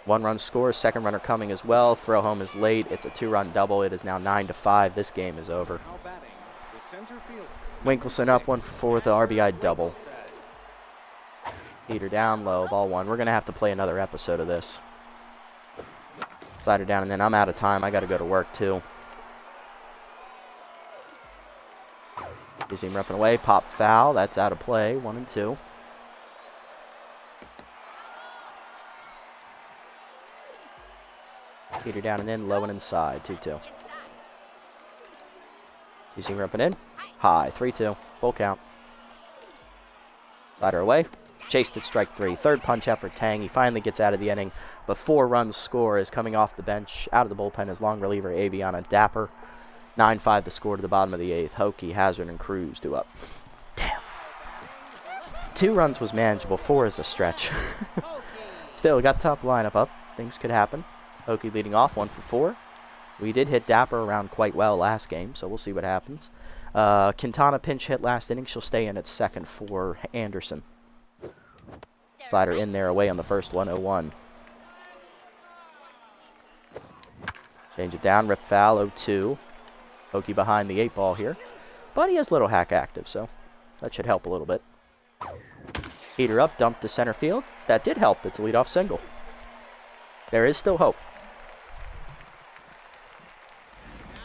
1-run score, second runner coming as well. Throw home is late. It's a 2-run double. It is now 9-5. This game is over. Winkelson up 1 for 4 with the RBI double. Heater down low, ball 1. We're going to have to play another episode of this. Slider down, and then I'm out of time. I got to go to work, too. Two-seamer up and away. Pop foul. That's out of play. 1-2. Heater down and in. Low and inside. 2-2. Two-seamer up and in. High. 3-2. Full count. Slider away. Chased at strike 3. 3rd punch out for Tang. He finally gets out of the inning. But 4 runs score is coming off the bench. Out of the bullpen is long reliever Aviana Dapper. 9-5 the score to the bottom of the 8th. Hokie, Hazard, and Cruz due up. Damn. 2 runs was manageable. 4 is a stretch. Still, we got top lineup up. Things could happen. Hokie leading off 1 for 4. We did hit Dapper around quite well last game, so we'll see what happens. Quintana pinch hit last inning. She'll stay in at second for Anderson. Slider in there away on the first one, 0-1. Change it down, rip foul, 0-2. Hokie behind the 8 ball here. But he has Little Hack active, so that should help a little bit. Heater up, dump to center field. That did help. It's a leadoff single. There is still hope.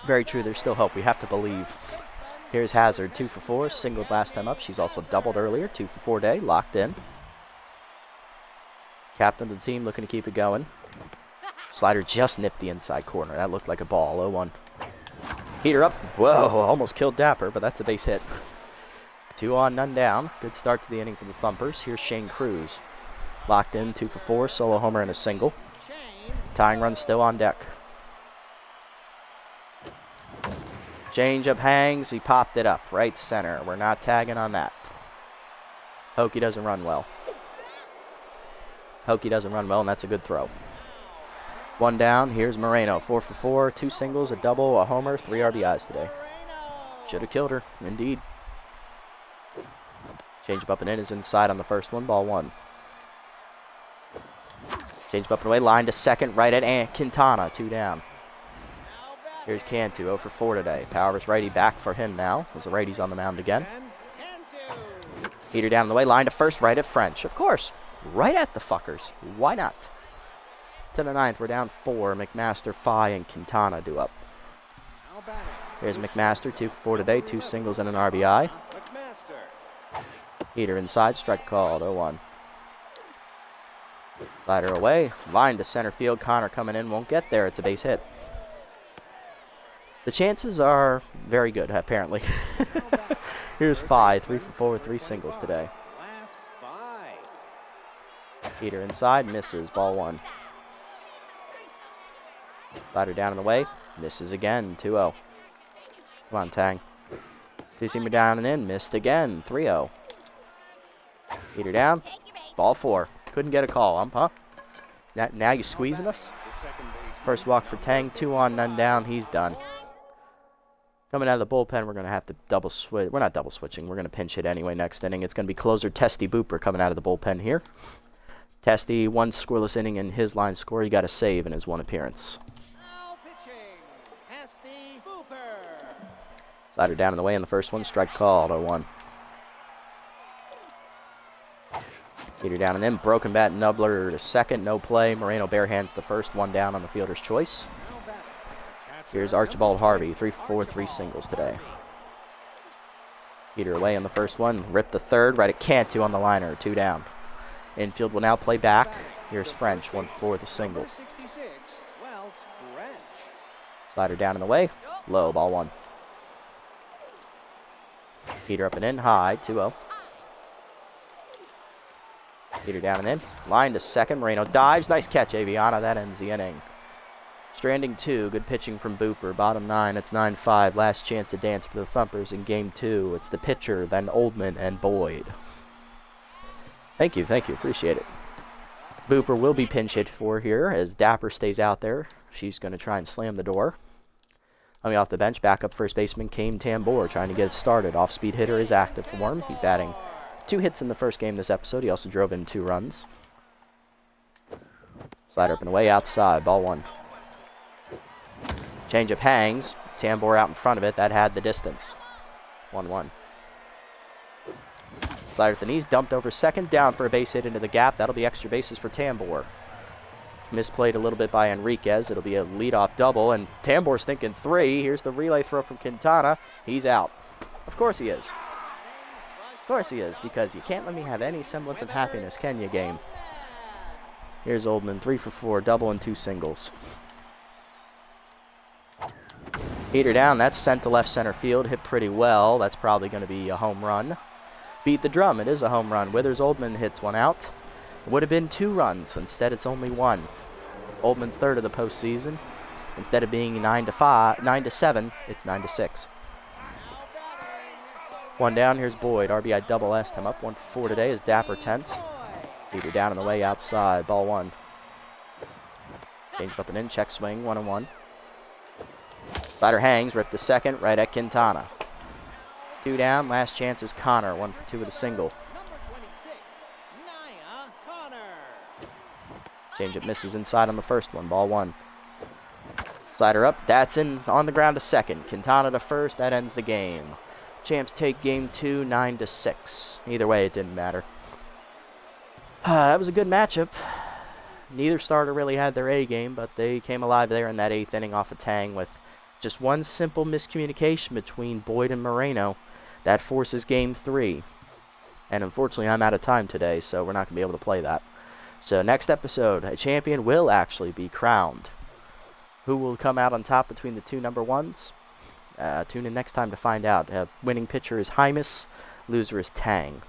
Very true, there's still hope. We have to believe. Here's Hazard, 2 for 4. Singled last time up. She's also doubled earlier. 2 for 4 day. Locked in. Captain of the team looking to keep it going. Slider just nipped the inside corner. That looked like a ball. 0-1. Heater up. Whoa, almost killed Dapper, but that's a base hit. 2 on, none down. Good start to the inning for the Thumpers. Here's Shane Cruz. Locked in, 2 for 4. Solo homer and a single. Tying run still on deck. Change up hangs. He popped it up. Right center. We're not tagging on that. Hokie doesn't run well. Hokie doesn't run well, and that's a good throw. 1 down. Here's Moreno. 4 for 4. 2 singles, a double, a homer, 3 RBIs today. Should have killed her. Indeed. Change up and in is inside on the first one. Ball 1. Change up and away. Line to second. Right at Quintana. 2 down. Here's Cantu. 0 for 4 today. Powerless righty back for him now. As the righty's on the mound again. Heater down the way. Line to first. Right at French. Of course. Right at the fuckers. Why not? To the 9th. We're down 4. McMaster, Phi, and Quintana due up. Here's McMaster. 2 for 4 today. 2 singles and an RBI. Heater inside. Strike called. 0-1. Slider away. Line to center field. Connor coming in. Won't get there. It's a base hit. The chances are very good, apparently. Here's Phi. 3 for 4 with 3 singles today. Heater inside. Misses. Ball 1. Slider down and away. Misses again. 2-0. Come on, Tang. 2-seamer down and in. Missed again. 3-0. Heater down. Ball 4. Couldn't get a call, huh? Now you squeezing us? First walk for Tang. 2 on, none down. He's done. Coming out of the bullpen, we're going to have to double switch. We're not double switching. We're going to pinch hit anyway next inning. It's going to be closer Testy Booper coming out of the bullpen here. Testy, 1 scoreless inning in his line score. He got a save in his 1 appearance. Slider down in the way in the first one. Strike called. 0-1. Heater down and in. Broken bat Nubler to second. No play. Moreno barehands the first. 1 down on the fielder's choice. Here's Archibald Harvey. 3 for 4. 3 singles today. Heater away in the first one. Rip the third. Right at Cantu on the liner. 2 down. Infield will now play back. Here's French. 1 for the single. Slider down in the way. Low. Ball 1. Heater up and in. High. 2-0. Heater down and in. Line to second. Moreno dives. Nice catch, Aviana. That ends the inning. Stranding 2. Good pitching from Booper. Bottom 9. It's 9-5. Last chance to dance for the Thumpers in Game 2. It's the pitcher, then Oldman and Boyd. Thank you. Thank you. Appreciate it. Booper will be pinch hit for here as Dapper stays out there. She's going to try and slam the door. Coming off the bench, backup first baseman Kane Tambor trying to get it started. Off-speed hitter is active for him. He's batting 2 hits in the first game this episode. He also drove in 2 runs. Slider up and away outside. Ball 1. Changeup hangs. Tambor out in front of it. That had the distance. 1-1. Slider at the knees. Dumped over second. Down for a base hit into the gap. That'll be extra bases for Tambor. Misplayed a little bit by Enriquez. It'll be a leadoff double, and Tambor's thinking 3. Here's the relay throw from Quintana. He's out. Of course he is. Of course he is, because you can't let me have any semblance of happiness, can you, game? Here's Oldman, 3 for 4, double and 2 singles. Heater down. That's sent to left center field. Hit pretty well. That's probably going to be a home run. Beat the drum. It is a home run. Withers Oldman hits one out. Would have been 2 runs. Instead, it's only 1. Oldman's 3rd of the postseason. Instead of being 9-7, it's 9-6. One down, here's Boyd. RBI double S. Time up 1 for 4 today is Dapper Tense. Leader down on the way outside. Ball 1. Change up and in. Check swing. 1-1. Slider hangs. Rip to second. Right at Quintana. 2 down. Last chance is Connor. 1 for 2 with a single. Change up misses inside on the first one. Ball 1. Slider up. That's in on the ground to second. Quintana to first. That ends the game. Champs take game 2, 9-6. Either way, it didn't matter. That was a good matchup. Neither starter really had their A game, but they came alive there in that 8th inning off a tang with just one simple miscommunication between Boyd and Moreno. That forces game 3. And unfortunately, I'm out of time today, so we're not going to be able to play that. So next episode, a champion will actually be crowned. Who will come out on top between the 2 number 1s? Tune in next time to find out. Winning pitcher is Hymus. Loser is Tang.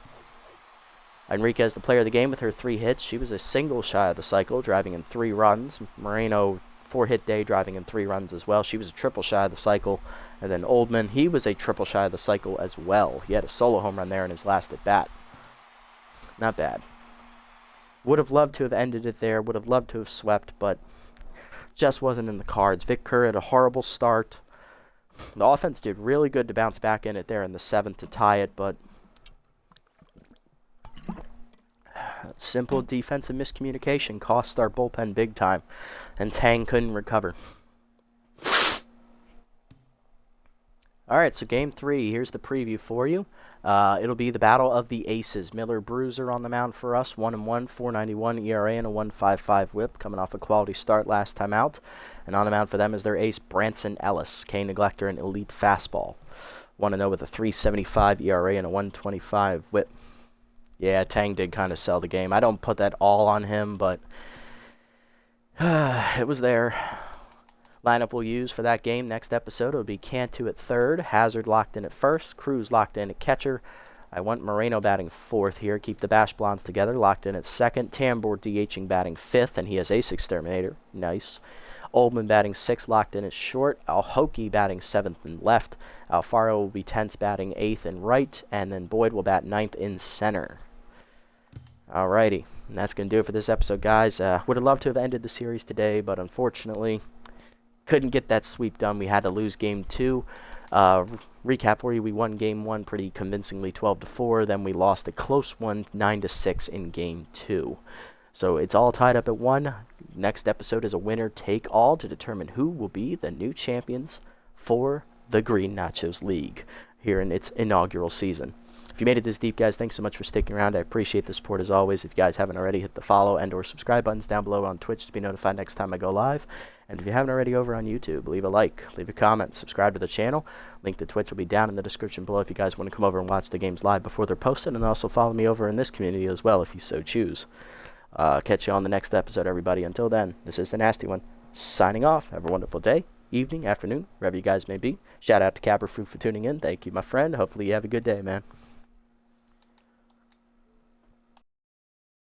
Enriquez, the player of the game with her 3 hits. She was a single shy of the cycle, driving in 3 runs. Moreno, 4-hit day, driving in 3 runs as well. She was a triple shy of the cycle. And then Oldman, he was a triple shy of the cycle as well. He had a solo home run there in his last at-bat. Not bad. Would have loved to have ended it there. Would have loved to have swept, but just wasn't in the cards. Vic Kerr had a horrible start. The offense did really good to bounce back in it there in the 7th to tie it, but simple defensive miscommunication cost our bullpen big time, and Tang couldn't recover. All right, so game 3, here's the preview for you. It'll be the battle of the aces. Miller Bruiser on the mound for us, 1-1, 4.91 ERA and a 1.55 WHIP, coming off a quality start last time out. And on the mound for them is their ace, Branson Ellis, K neglector and elite fastball, 1-0 with a 3.75 ERA and a 1.25 WHIP. Yeah, Tang did kind of sell the game. I don't put that all on him, but it was there. Lineup we'll use for that game next episode, it'll be Cantu at 3rd, Hazard locked in at 1st, Cruz locked in at catcher. I want Moreno batting 4th here, keep the Bash Blondes together, locked in at 2nd, Tambor DHing batting 5th, and he has Ace Exterminator, nice. Oldman batting 6th, locked in at short, Alhoki batting 7th and left, Alfaro will be 10th batting 8th and right, and then Boyd will bat 9th in center. Alrighty, and that's going to do it for this episode, guys. Would have loved to have ended the series today, but unfortunately couldn't get that sweep done. We had to lose game 2. Recap for you, we won game 1 pretty convincingly 12-4. Then we lost a close one 9-6 in game 2. So it's all tied up at 1. Next episode is a winner take all to determine who will be the new champions for the Green Nachos League here in its inaugural season. If you made it this deep, guys, thanks so much for sticking around. I appreciate the support as always. If you guys haven't already, hit the follow and or subscribe buttons down below on Twitch to be notified next time I go live. And if you haven't already over on YouTube, leave a like, leave a comment, subscribe to the channel. Link to Twitch will be down in the description below if you guys want to come over and watch the games live before they're posted. And also follow me over in this community as well if you so choose. Catch you on the next episode, everybody. Until then, this is the Nasty One, signing off. Have a wonderful day, evening, afternoon, wherever you guys may be. Shout out to Caberfruit for tuning in. Thank you, my friend. Hopefully you have a good day, man.